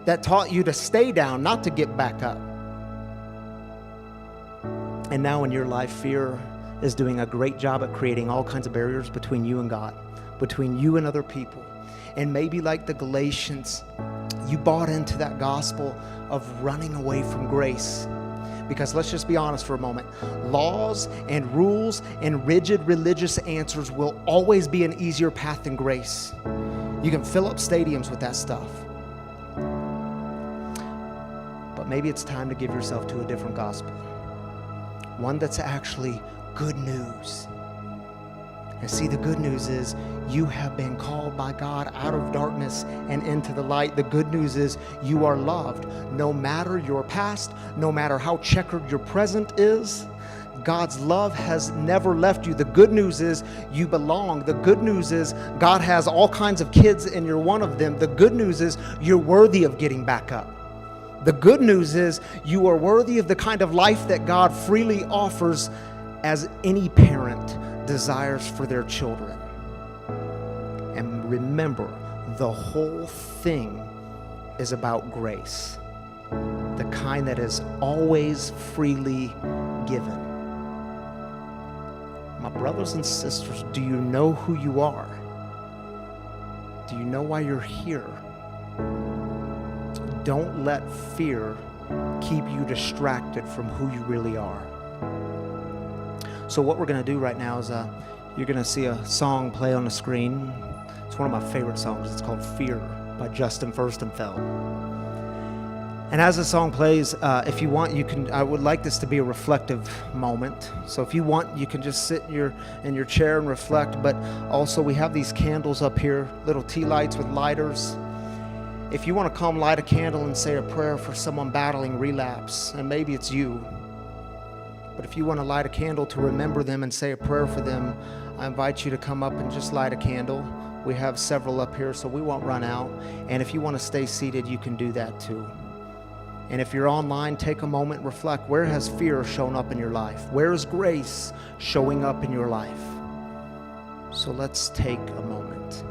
that taught you to stay down, not to get back up. And now in your life, fear is doing a great job at creating all kinds of barriers between you and God, between you and other people. And maybe like the Galatians, you bought into that gospel of running away from grace. Because let's just be honest for a moment. Laws and rules and rigid religious answers will always be an easier path than grace. You can fill up stadiums with that stuff. But maybe it's time to give yourself to a different gospel. One that's actually good news. And see, the good news is you have been called by God out of darkness and into the light. The good news is you are loved. No matter your past, no matter how checkered your present is, God's love has never left you. The good news is you belong. The good news is God has all kinds of kids and you're one of them. The good news is you're worthy of getting back up. The good news is you are worthy of the kind of life that God freely offers as any parent desires for their children. And remember, the whole thing is about grace, the kind that is always freely given. My brothers and sisters, do you know who you are? Do you know why you're here? Don't let fear keep you distracted from who you really are. So what we're going to do right now is you're going to see a song play on the screen. It's one of my favorite songs. It's called Fear by Justin Furstenfeld. And as the song plays, if you want, you can. I would like this to be a reflective moment. So if you want, you can just sit in your chair and reflect. But also we have these candles up here, little tea lights with lighters. If you want to come light a candle and say a prayer for someone battling relapse, and maybe it's you, but if you want to light a candle to remember them and say a prayer for them, I invite you to come up and just light a candle. We have several up here, so we won't run out. And if you want to stay seated, you can do that too. And if you're online, take a moment and reflect. Where has fear shown up in your life? Where is grace showing up in your life? So let's take a moment.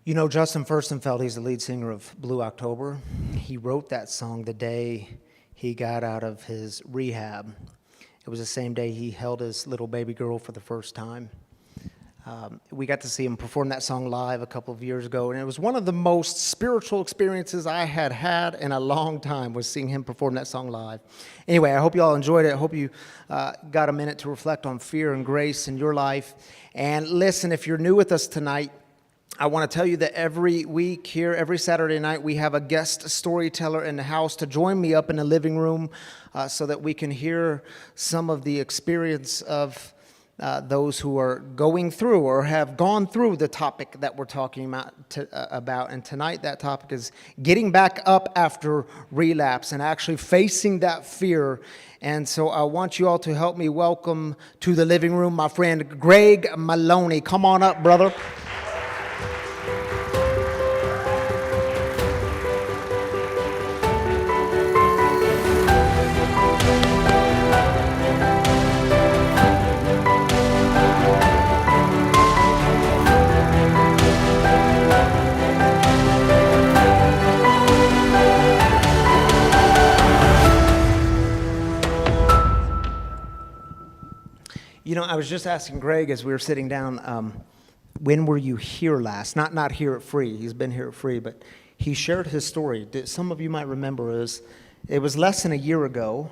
You know, Justin Furstenfeld, he's the lead singer of Blue October. He wrote that song the day he got out of his rehab. It was the same day he held his little baby girl for the first time. We got to see him perform that song live a couple of years ago, and it was one of the most spiritual experiences I had in a long time, was seeing him perform that song live. Anyway, I hope you all enjoyed it. I hope you got a minute to reflect on fear and grace in your life. And listen, if you're new with us tonight, I want to tell you that every week here, every Saturday night, we have a guest storyteller in the house to join me up in the living room so that we can hear some of the experience of those who are going through or have gone through the topic that we're talking about. And tonight that topic is getting back up after relapse and actually facing that fear. And so I want you all to help me welcome to the living room my friend Greg Maloney. Come on up, brother. You know, I was just asking Greg as we were sitting down, when were you here last? Not here at Free. He's been here at Free, but he shared his story. Some of you might remember it was less than a year ago,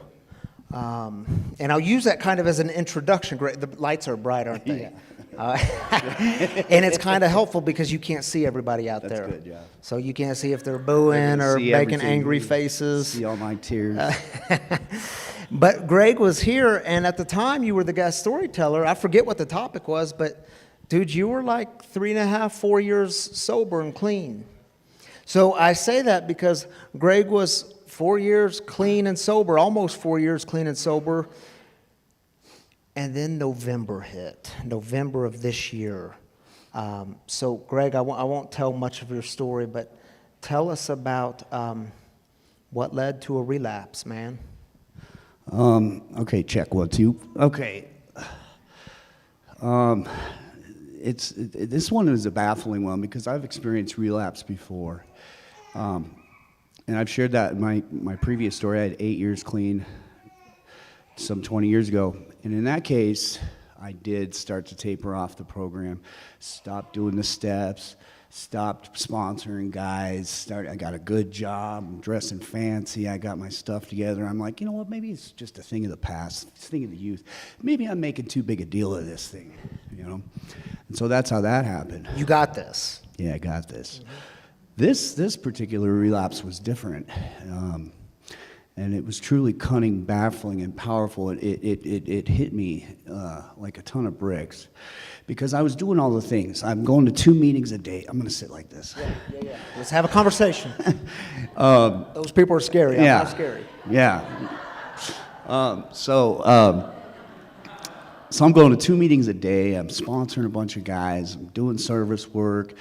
and I'll use that kind of as an introduction. Greg, the lights are bright, aren't they? Yeah. And it's kind of helpful because you can't see everybody out there. That's good, yeah. So you can't see if they're booing or making angry faces. See all my tears. But Greg was here, and at the time you were the guest storyteller. I forget what the topic was, but dude, you were like 3.5, 4 years sober and clean. So I say that because Greg was 4 years clean and sober, almost 4 years clean and sober. And then November hit, November of this year. So Greg, I won't tell much of your story, but tell us about what led to a relapse, man. Okay, check 1, 2. Okay. This one is a baffling one because I've experienced relapse before. And I've shared that in my previous story. I had 8 years clean some 20 years ago. And in that case, I did start to taper off the program, stopped doing the steps, stopped sponsoring guys, I got a good job, I'm dressing fancy, I got my stuff together. I'm like, you know what, maybe it's just a thing of the past, it's a thing of the youth. Maybe I'm making too big a deal of this thing, you know? And so that's how that happened. You got this. Yeah, I got this. Mm-hmm. This particular relapse was different. And it was truly cunning, baffling, and powerful. It hit me like a ton of bricks because I was doing all the things. I'm going to 2 meetings a day. I'm going to sit like this. Yeah. Let's have a conversation. Those people are scary. I'm not scary. Yeah. So I'm going to 2 meetings a day. I'm sponsoring a bunch of guys. I'm doing service work.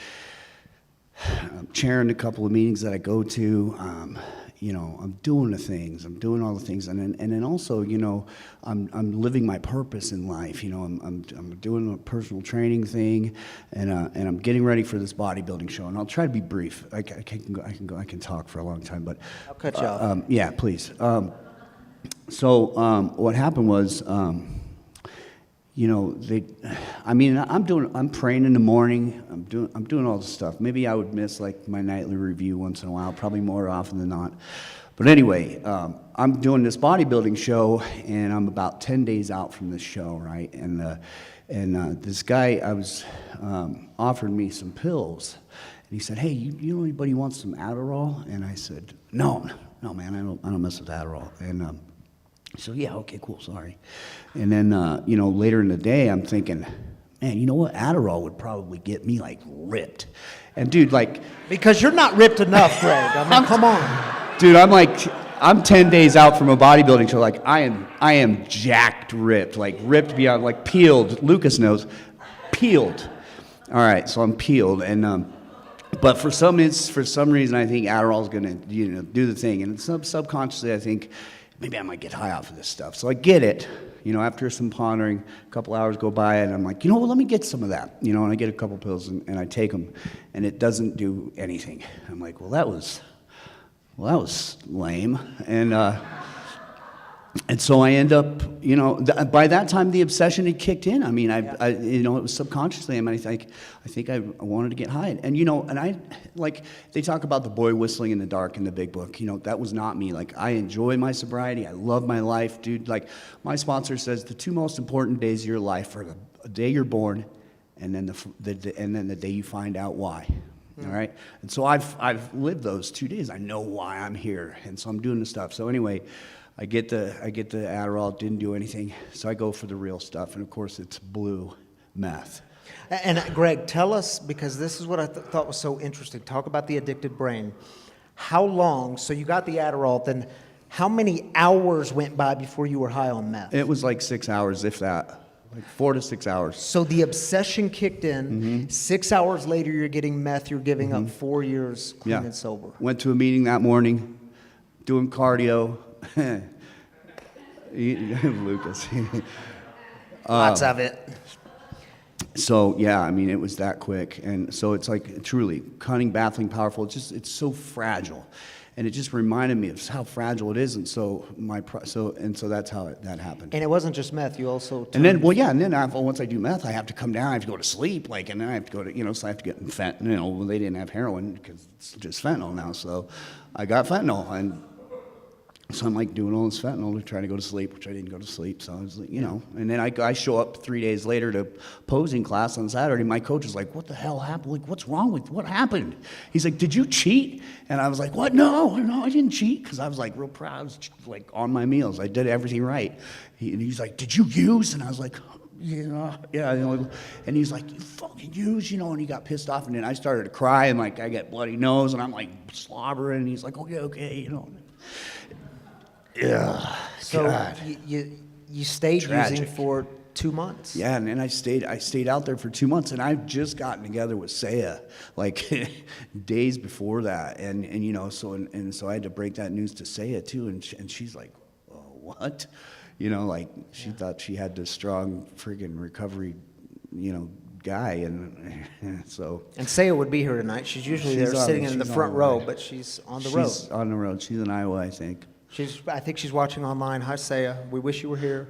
I'm chairing a couple of meetings that I go to. You know, I'm doing the things. I'm doing all the things, and then also, you know, I'm living my purpose in life. You know, I'm doing a personal training thing, and I'm getting ready for this bodybuilding show. And I'll try to be brief. I can talk for a long time, but I'll cut you off. Yeah, please. So what happened was, you know, I'm praying in the morning. I'm doing all this stuff. Maybe I would miss like my nightly review once in a while, probably more often than not. But anyway, I'm doing this bodybuilding show, and I'm about 10 days out from this show, right? And this guy offered me some pills, and he said, "Hey, you know anybody who wants some Adderall?" And I said, "No, man, I don't mess with Adderall." And so yeah, okay, cool, sorry. And then, you know, later in the day, I'm thinking, man, you know what? Adderall would probably get me like ripped. And dude, like, because you're not ripped enough, Greg. I mean, come on. Dude, I'm 10 days out from a bodybuilding show. Like, I am jacked ripped, like ripped beyond, like peeled. Lucas knows, peeled. All right, so I'm peeled, and but for some reason, I think Adderall's gonna, you know, do the thing, and subconsciously, I think, maybe I might get high off of this stuff. So I get it. After some pondering, a couple hours go by, and I'm like, let me get some of that. And I get a couple pills, and I take them, and it doesn't do anything. I'm like, well, that was lame. And so I end up, by that time the obsession had kicked in. I mean, it was subconsciously. I mean, I think I wanted to get high. And and I, like, they talk about the boy whistling in the dark in the big book. That was not me. Like, I enjoy my sobriety. I love my life, dude. Like, my sponsor says the two most important days of your life are the day you're born, and then the day you find out why. All right. And so I've lived those 2 days. I know why I'm here, and so I'm doing the stuff. So anyway. I get the Adderall, didn't do anything, so I go for the real stuff, and of course it's blue meth. And Greg, tell us, because this is what I thought was so interesting. Talk about the addicted brain. How long, so you got the Adderall, then how many hours went by before you were high on meth? It was like 6 hours, if that, like 4 to 6 hours. So the obsession kicked in. 6 hours later, you're getting meth, you're giving up 4 years clean and sober. Went to a meeting that morning, doing cardio. Lucas. Lots of it. So yeah, I mean, it was that quick, and so it's like truly cunning, baffling, powerful. It's so fragile, and it just reminded me of how fragile it is, and so that's how that happened. And it wasn't just meth; you also once I do meth, I have to come down. I have to go to sleep, and then I have to go to so I have to get fentanyl. Well, they didn't have heroin because it's just fentanyl now, so I got fentanyl and. So I'm like doing all this fentanyl to try to go to sleep, which I didn't go to sleep. So I was like, and then I show up 3 days later to posing class on Saturday. My coach is like, what the hell happened? Like, what's wrong with, what happened? He's like, did you cheat? And I was like, what? No, I didn't cheat. Because I was like real proud. I was like on my meals. I did everything right. He's like, did you use? And I was like, yeah. And he's like, you fucking use, and he got pissed off. And then I started to cry, and like I get bloody nose, and I'm like slobbering. And he's like, okay. Yeah. So God. you stayed Tragic. using for 2 months. Yeah, and then I stayed out there for 2 months, and I've just gotten together with Saya like days before that, and so I had to break that news to Saya too, and she's like, oh, what? She thought she had this strong friggin' recovery, guy, and so. And Saya would be here tonight. She's usually there sitting in the front row, but she's on the road. She's on the road. She's in Iowa, I think. I think she's watching online. Hi, Saya. We wish you were here.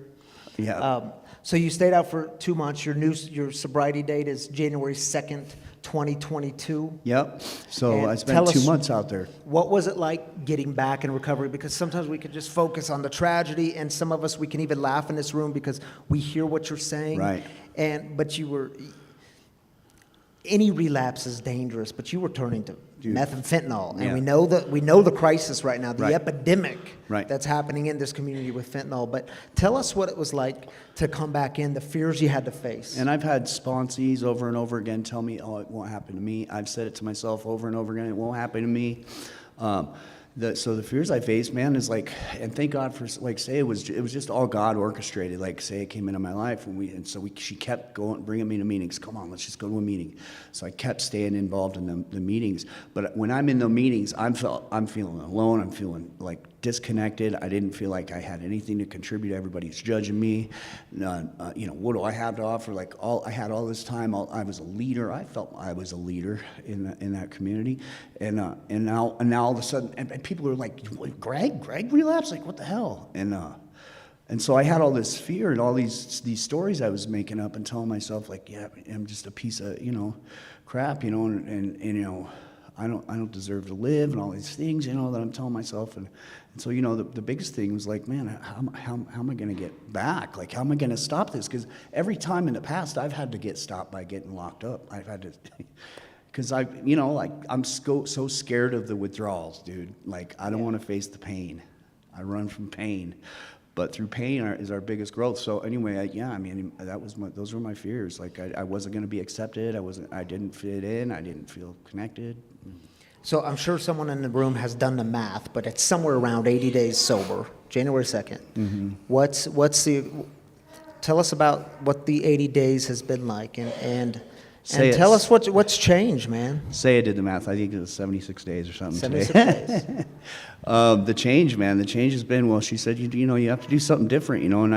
Yeah. So you stayed out for 2 months. Your sobriety date is January 2nd, 2022. Yep. So And I tell spent 2 us, months out there. What was it like getting back in recovery? Because sometimes we can just focus on the tragedy, and some of us, we can even laugh in this room because we hear what you're saying. Right. But any relapse is dangerous, but you were turning to meth and fentanyl, and Yeah. we know the crisis right now, the Right. epidemic Right. that's happening in this community with fentanyl. But tell us what it was like to come back in, the fears you had to face. And I've had sponsees over and over again tell me, oh, it won't happen to me. I've said it to myself over and over again, it won't happen to me. So the fears I faced, man, is like, and thank God for, like, say it was just all God orchestrated. Like, say it came into my life, and she kept bringing me to meetings. Come on, let's just go to a meeting. So I kept staying involved in the meetings. But when I'm in the meetings, I'm feeling alone. I'm feeling like disconnected. I didn't feel like I had anything to contribute. Everybody's judging me. What do I have to offer? Like, I had all this time. I was a leader. I felt I was a leader in that community. And now all of a sudden, and people are like, what, Greg relapsed? Like, what the hell? And so I had all this fear and all these stories I was making up and telling myself, like, yeah, I'm just a piece of crap, and I don't deserve to live, and all these things, that I'm telling myself. And so, the biggest thing was like, man, how am I going to get back? Like, how am I going to stop this? Because every time in the past, I've had to get stopped by getting locked up. I've had to, because I'm so scared of the withdrawals, dude. Like, I don't want to face the pain. I run from pain. But through pain is our biggest growth. So anyway, those were my fears. Like, I wasn't going to be accepted. I didn't fit in. I didn't feel connected. So I'm sure someone in the room has done the math, but it's somewhere around 80 days sober, January 2nd. Mm-hmm. Tell us about what the 80 days has been like, and Say And it. tell us what's changed, man. Say I did the math. I think it was 76 days or something 76 today. days. The change, man. The change has been, well, she said, you know, you have to do something different, you know. And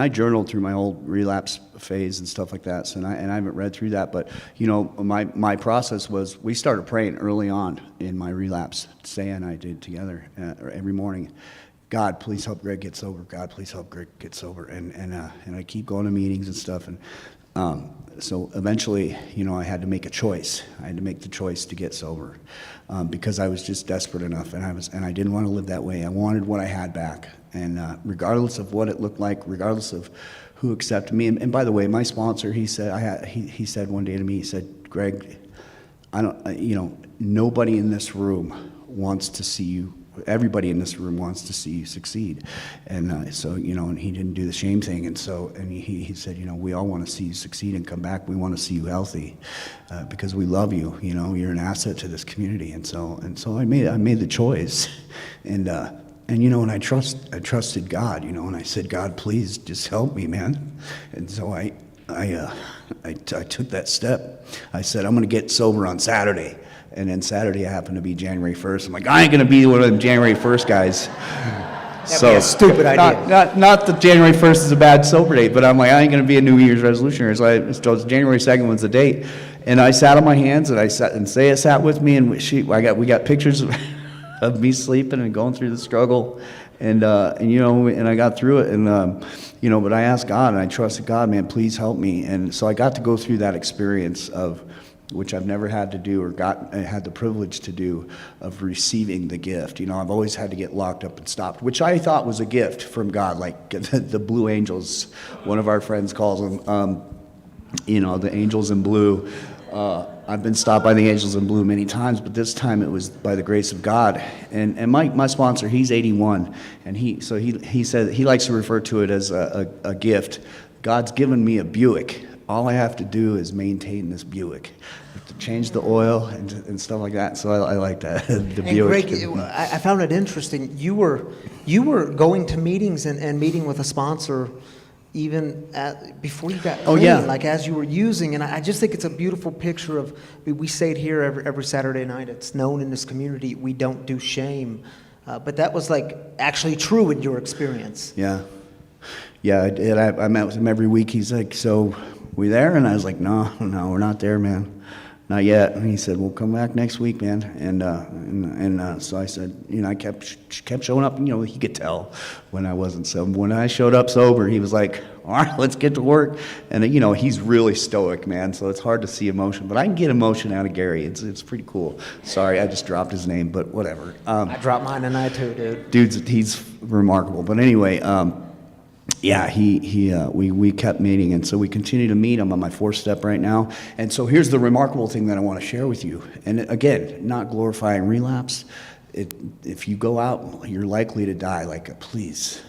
I journaled through my whole relapse phase and stuff like that. So I haven't read through that, but you know, my process was we started praying early on in my relapse. Say and I did together every morning. God, please help Greg get sober. God, please help Greg get sober. And I keep going to meetings and stuff. And so eventually, you know, I had to make a choice. I had to make the choice to get sober because I was just desperate enough, and I didn't want to live that way. I wanted what I had back, and regardless of what it looked like, regardless of who accepted me. And by the way, my sponsor, he said one day to me, he said, Greg, nobody in this room wants to see you. Everybody in this room wants to see you succeed, and so you know, and he didn't do the shame thing, and he said, you know, we all want to see you succeed and come back. We want to see you healthy, because we love you. You know, you're an asset to this community, and so I made the choice, and you know, and I trusted God, you know, and I said, God, please just help me, man, and so I took that step. I said, I'm going to get sober on Saturday. And then Saturday, I happened to be January 1st. I'm like, I ain't going to be one of them January 1st guys. That'd be a stupid idea. Not that January 1st is a bad sober date, but I'm like, I ain't going to be a New Year's resolutioner. So January 2nd was the date. And I sat on my hands, and Saya sat with me, and we got pictures of me sleeping and going through the struggle. And you know, and I got through it, and you know, but I asked God, and I trusted God, man, please help me. And so I got to go through that experience of, which I've never had to do or had the privilege to do, of receiving the gift. You know, I've always had to get locked up and stopped, which I thought was a gift from God, like the Blue Angels, one of our friends calls them, you know, the angels in blue. I've been stopped by the angels in blue many times, but this time it was by the grace of God. And my sponsor, he's 81, and he said he likes to refer to it as a gift. God's given me a Buick. All I have to do is maintain this Buick, to change the oil and stuff like that. So I like that. The And Buick. Greg, I found it interesting. You were going to meetings and meeting with a sponsor even before you got clean, Oh, yeah. like as you were using. And I just think it's a beautiful picture of, we say it here every Saturday night. It's known in this community, we don't do shame. But that was like actually true in your experience. Yeah. Yeah, I met with him every week. He's like, so we there? And I was like, no, we're not there, man. Not yet. And he said, well, come back next week, man. And so I said, you know, I kept showing up. And, you know, he could tell when I wasn't sober. When I showed up sober, he was like, all right, let's get to work. And, you know, he's really stoic, man. So it's hard to see emotion. But I can get emotion out of Gary. It's pretty cool. Sorry, I just dropped his name, but whatever. I dropped mine tonight too, dude. He's remarkable. But anyway, yeah, we kept meeting, and so we continue to meet. I'm on my 4th step right now. And so here's the remarkable thing that I want to share with you. And again, not glorifying relapse. If you go out, you're likely to die. Like, please,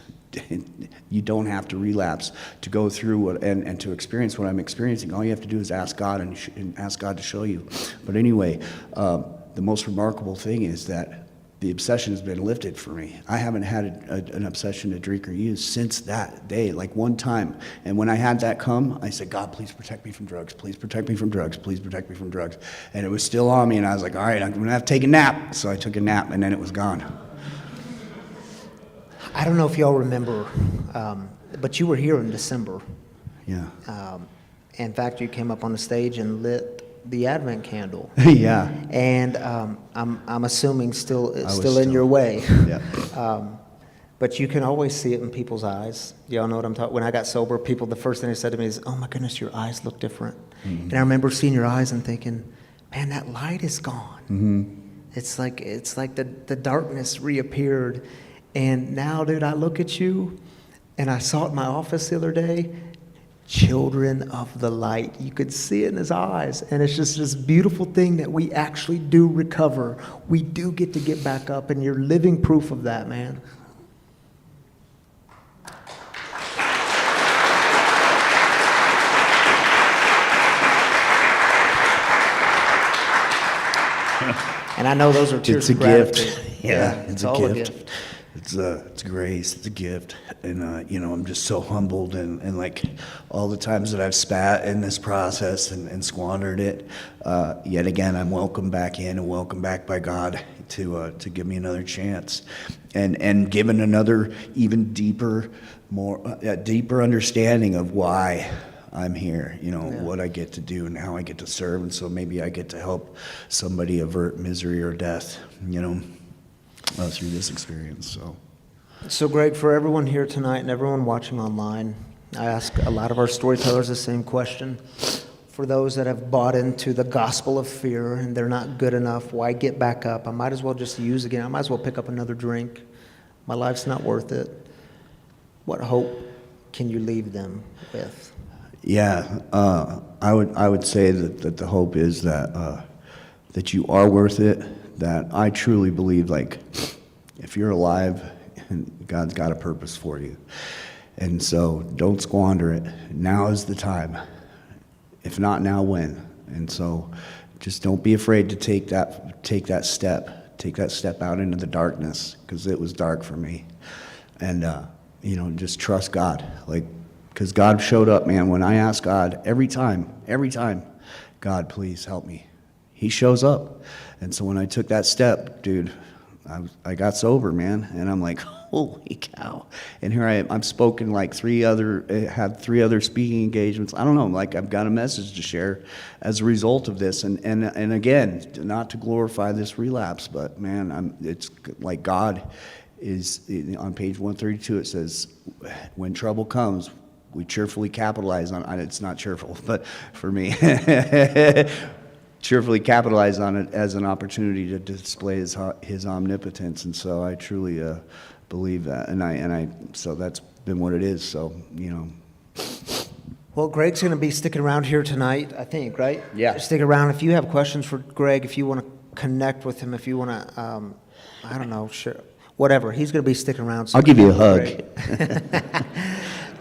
you don't have to relapse to go through and to experience what I'm experiencing. All you have to do is ask God and ask God to show you. But anyway, the most remarkable thing is that the obsession has been lifted for me. I haven't had an obsession to drink or use since that day, like one time. And when I had that come, I said, God, please protect me from drugs. Please protect me from drugs. Please protect me from drugs. And it was still on me, and I was like, all right, I'm going to have to take a nap. So I took a nap, and then it was gone. I don't know if y'all remember, but you were here in December. Yeah. In fact, you came up on the stage and lit the Advent candle. Yeah. And I'm assuming still was in your way. Yeah. But you can always see it in people's eyes. Y'all know what I'm talking. When I got sober, people, the first thing they said to me is, "Oh my goodness, your eyes look different." Mm-hmm. And I remember seeing your eyes and thinking, "Man, that light is gone." Mm-hmm. It's like the darkness reappeared. And now, dude, I look at you, and I saw it in my office the other day. Children of the light. You could see it in his eyes. And it's just this beautiful thing that we actually do recover. We do get to get back up, and you're living proof of that, man. And I know those are tears It's a of gratitude. gift. Yeah, it's a all a gift. gift. It's grace, it's a gift, and you know, I'm just so humbled, and like all the times that I've spat in this process and squandered it, yet again I'm welcomed back in and welcomed back by God to give me another chance, and given another even deeper, more deeper understanding of why I'm here, you know, what I get to do and how I get to serve, and so maybe I get to help somebody avert misery or death, you know, through this experience. So, Greg, for everyone here tonight and everyone watching online, I ask a lot of our storytellers the same question. For those that have bought into the gospel of fear and they're not good enough, why get back up? I might as well just use again. I might as well pick up another drink. My life's not worth it. What hope can you leave them with? Yeah, I would say that the hope is that that you are worth it. That I truly believe, like, if you're alive, God's got a purpose for you, and so don't squander it. Now is the time. If not now, when? And so, just don't be afraid to take that step out into the darkness, because it was dark for me, and you know, just trust God, like. Because God showed up, man. When I ask God, every time, God, please help me, He shows up. And so when I took that step, dude, I got sober, man. And I'm like, holy cow. And here I am. I've spoken like had three other speaking engagements. I don't know, like I've got a message to share as a result of this. And again, not to glorify this relapse, but man, it's like God is, on page 132, it says, when trouble comes, we cheerfully capitalize on it. It's not cheerful, but for me, cheerfully capitalize on it as an opportunity to display his omnipotence. And so I truly believe that. And I so that's been what it is. So, you know. Well, Greg's going to be sticking around here tonight, I think, right? Yeah. Stick around. If you have questions for Greg, if you want to connect with him, if you want to, I don't know, sure, whatever. He's going to be sticking around. So I'll give you a hug.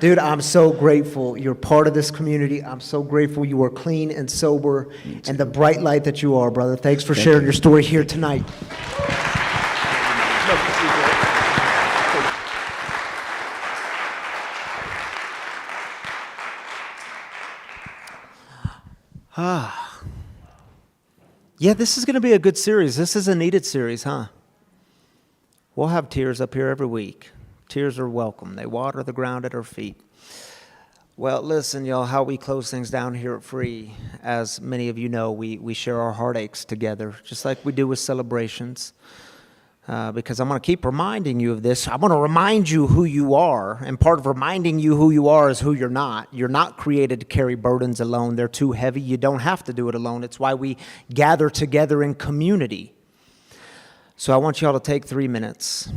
Dude, I'm so grateful you're part of this community. I'm so grateful you are clean and sober and the bright light that you are, brother. Thanks for sharing your story here tonight. Yeah, this is going to be a good series. This is a needed series, huh? We'll have tears up here every week. Tears are welcome. They water the ground at our feet. Well, listen, y'all, how we close things down here at Free, as many of you know, we share our heartaches together, just like we do with celebrations. Because I'm going to keep reminding you of this. I want to remind you who you are, and part of reminding you who you are is who you're not. You're not created to carry burdens alone. They're too heavy. You don't have to do it alone. It's why we gather together in community. So I want you all to take 3 minutes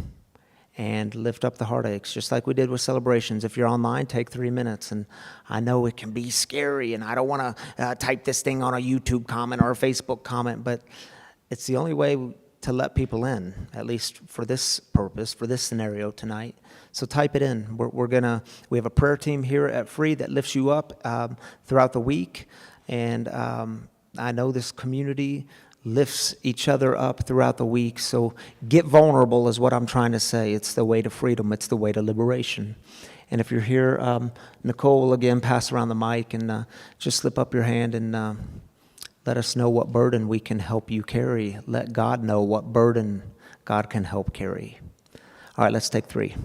and lift up the heartaches, just like we did with celebrations. If you're online, take 3 minutes. And I know it can be scary, and I don't want to type this thing on a YouTube comment or a Facebook comment, but it's the only way to let people in, at least for this purpose, for this scenario tonight. So type it in. We have a prayer team here at Free that lifts you up throughout the week, and I know this community lifts each other up throughout the week. So get vulnerable is what I'm trying to say. It's the way to freedom. It's the way to liberation. And if you're here, Nicole will again pass around the mic, and just slip up your hand and let us know what burden we can help you carry. Let God know what burden God can help carry. All right, let's take 3.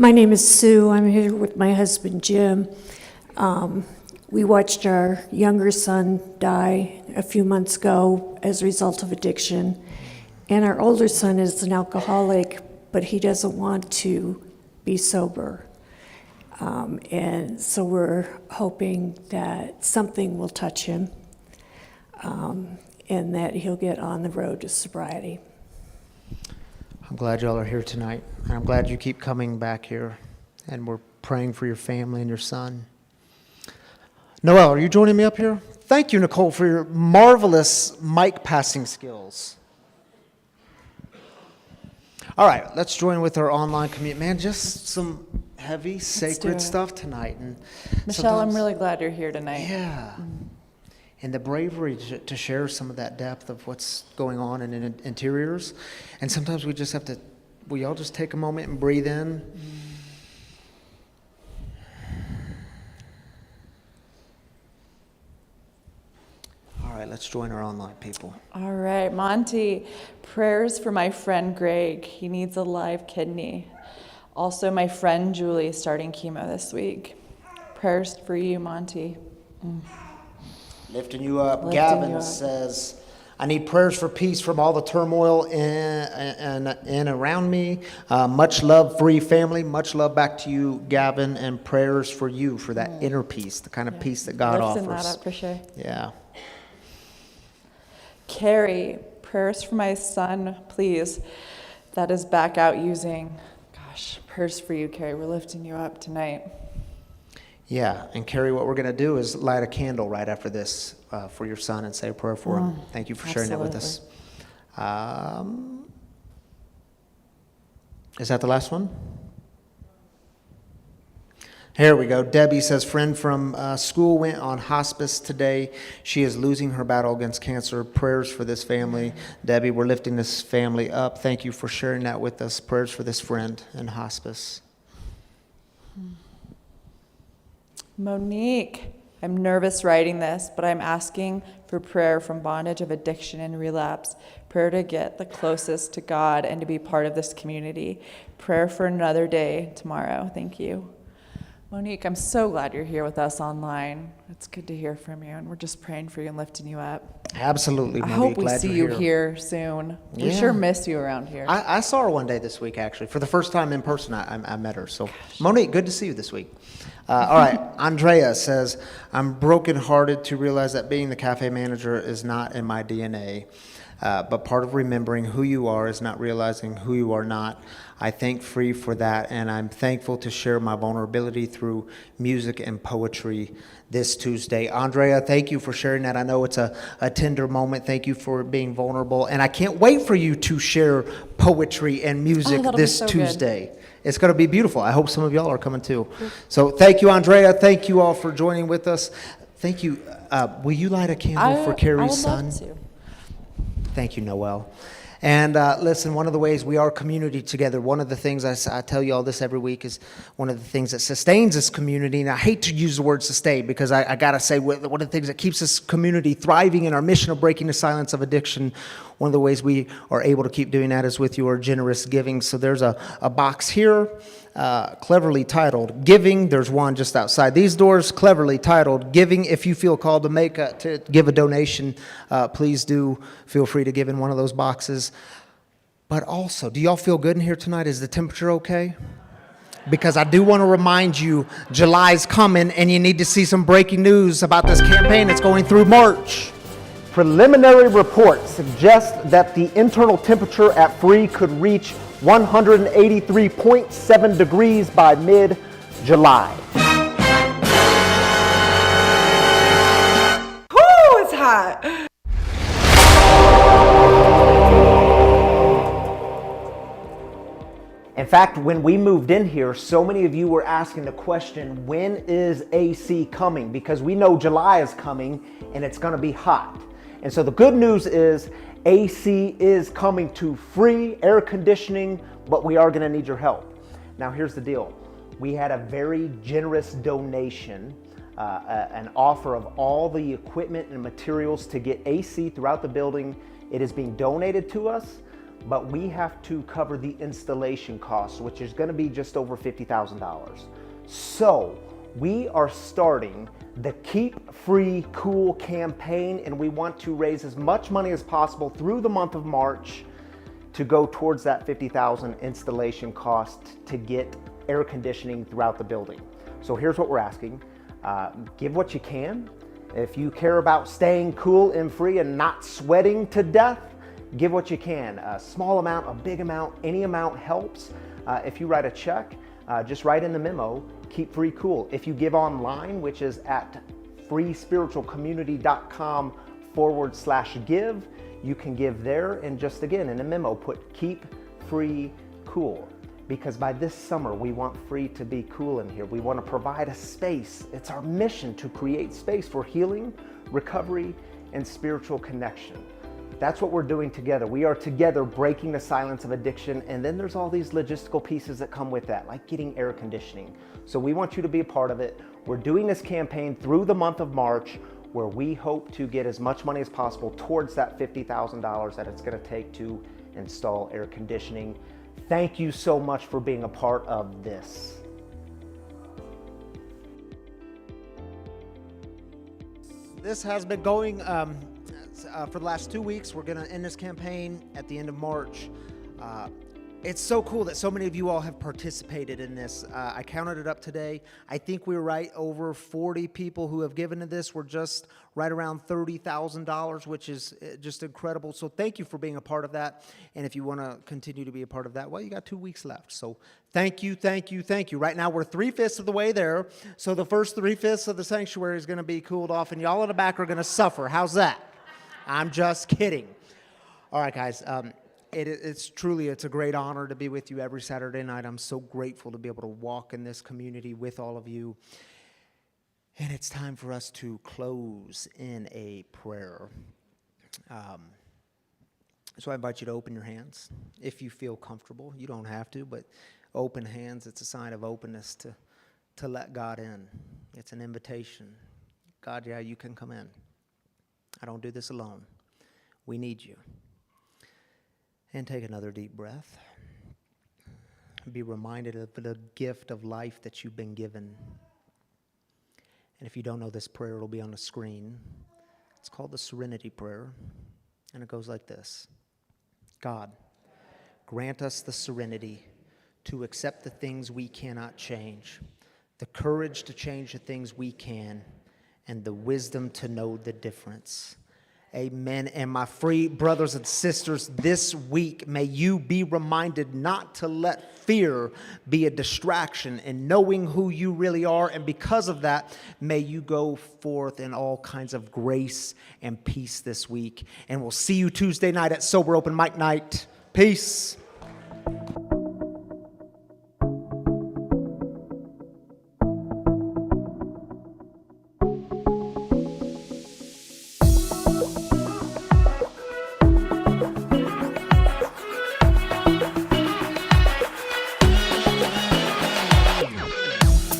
My name is Sue. I'm here with my husband, Jim. We watched our younger son die a few months ago as a result of addiction. And our older son is an alcoholic, but he doesn't want to be sober. And so we're hoping that something will touch him and that he'll get on the road to sobriety. I'm glad y'all are here tonight, and I'm glad you keep coming back here, and we're praying for your family and your son. Noel, are you joining me up here? Thank you, Nicole, for your marvelous mic passing skills. All right, let's join with our online community. Man, just some heavy, sacred stuff tonight. And Michelle, I'm really glad you're here tonight. Yeah. And the bravery to share some of that depth of what's going on in interiors. And sometimes we just have to, we all just take a moment and breathe in. All right, let's join our online people. All right, Monty, prayers for my friend Greg. He needs a live kidney. Also, my friend Julie starting chemo this week. Prayers for you, Monty. Lifting you up. Lifting Gavin you up. says, I need prayers for peace from all the turmoil in around me. Much love, free family. Much love back to you, Gavin, and prayers for you for that inner peace, the kind of peace that God Lifting offers. that up for sure. Yeah. Carrie, prayers for my son, please. That is back out using. Gosh, prayers for you, Carrie. We're lifting you up tonight. Yeah, and Carrie, what we're going to do is light a candle right after this for your son and say a prayer for him. Thank you for sharing that with us. Is that the last one? Here we go. Debbie says, friend from school went on hospice today. She is losing her battle against cancer. Prayers for this family. Debbie, we're lifting this family up. Thank you for sharing that with us. Prayers for this friend in hospice. Monique, I'm nervous writing this, but I'm asking for prayer from bondage of addiction and relapse. Prayer to get the closest to God and to be part of this community. Prayer for another day tomorrow. Thank you. Monique, I'm so glad you're here with us online. It's good to hear from you, and we're just praying for you and lifting you up. Absolutely, Monique. I hope we Glad see you're you here soon. We Yeah. sure miss you around here. I saw her one day this week, actually. For the first time in person, I met her. So, Monique, good to see you this week. All right, Andrea says, I'm brokenhearted to realize that being the cafe manager is not in my DNA. But part of remembering who you are is not realizing who you are not. I thank Free for that, and I'm thankful to share my vulnerability through music and poetry this Tuesday. Andrea, thank you for sharing that. I know it's a tender moment. Thank you for being vulnerable, and I can't wait for you to share poetry and music that'll be this so good. Tuesday. It's going to be beautiful. I hope some of y'all are coming too. So thank you, Andrea. Thank you all for joining with us. Thank you. Will you light a candle for Carrie's son? Love to. Thank you, Noel. And listen, one of the ways we are community together, one of the things I tell you all this every week is one of the things that sustains this community, and I hate to use the word sustain because I got to say one of the things that keeps this community thriving in our mission of breaking the silence of addiction, one of the ways we are able to keep doing that is with your generous giving. So there's a box here, cleverly titled Giving. There's one just outside these doors, cleverly titled Giving. If you feel called to give a donation, please do feel free to give in one of those boxes. But also, do y'all feel good in here tonight? Is the temperature okay? Because I do want to remind you, July's coming and you need to see some breaking news about this campaign that's going through March. Preliminary reports suggest that the internal temperature at Free could reach 183.7 degrees by mid-July. Whoo, it's hot. In fact, when we moved in here, so many of you were asking the question, when is AC coming? Because we know July is coming and it's going to be hot. And so the good news is AC is coming to Free, air conditioning, but we are going to need your help. Now here's the deal. We had a very generous donation, an offer of all the equipment and materials to get AC throughout the building. It is being donated to us, but we have to cover the installation costs, which is going to be just over $50,000. So we are starting the Keep Free Cool campaign, and we want to raise as much money as possible through the month of March to go towards that $50,000 installation cost to get air conditioning throughout the building. So here's what we're asking. Give what you can. If you care about staying cool and free and not sweating to death, give what you can. A small amount, a big amount, any amount helps. If you write a check, just write in the memo, Keep Free Cool. If you give online, which is at freespiritualcommunity.com/give, you can give there, and just again in the memo put Keep Free Cool, because by this summer we want free to be cool in here. We want to provide a space. It's our mission to create space for healing, recovery, and spiritual connection. That's what we're doing together. We are together breaking the silence of addiction, and then there's all these logistical pieces that come with that, like getting air conditioning. So we want you to be a part of it. We're doing this campaign through the month of March, where we hope to get as much money as possible towards that $50,000 that it's going to take to install air conditioning. Thank you so much for being a part of this. This has been going for the last 2 weeks. We're going to end this campaign at the end of March. It's so cool that so many of you all have participated in this. I counted it up today. I think we're right over 40 people who have given to this. We're just right around $30,000, which is just incredible. So thank you for being a part of that. And if you want to continue to be a part of that, well, you got 2 weeks left. So thank you, thank you, thank you. Right now we're 3/5 of the way there. So the first 3/5 of the sanctuary is going to be cooled off, and y'all in the back are going to suffer. How's that? I'm just kidding. All right, guys. It's a great honor to be with you every Saturday night. I'm so grateful to be able to walk in this community with all of you. And it's time for us to close in a prayer. So I invite you to open your hands if you feel comfortable. You don't have to, but open hands, it's a sign of openness to let God in. It's an invitation. God, yeah, you can come in. I don't do this alone. We need you. And take another deep breath. Be reminded of the gift of life that you've been given. And if you don't know this prayer, it'll be on the screen. It's called the Serenity Prayer. And it goes like this. God, grant us the serenity to accept the things we cannot change, the courage to change the things we can, and the wisdom to know the difference. Amen. And my free brothers and sisters, this week, may you be reminded not to let fear be a distraction in knowing who you really are. And because of that, may you go forth in all kinds of grace and peace this week. And we'll see you Tuesday night at Sober Open Mic Night. Peace.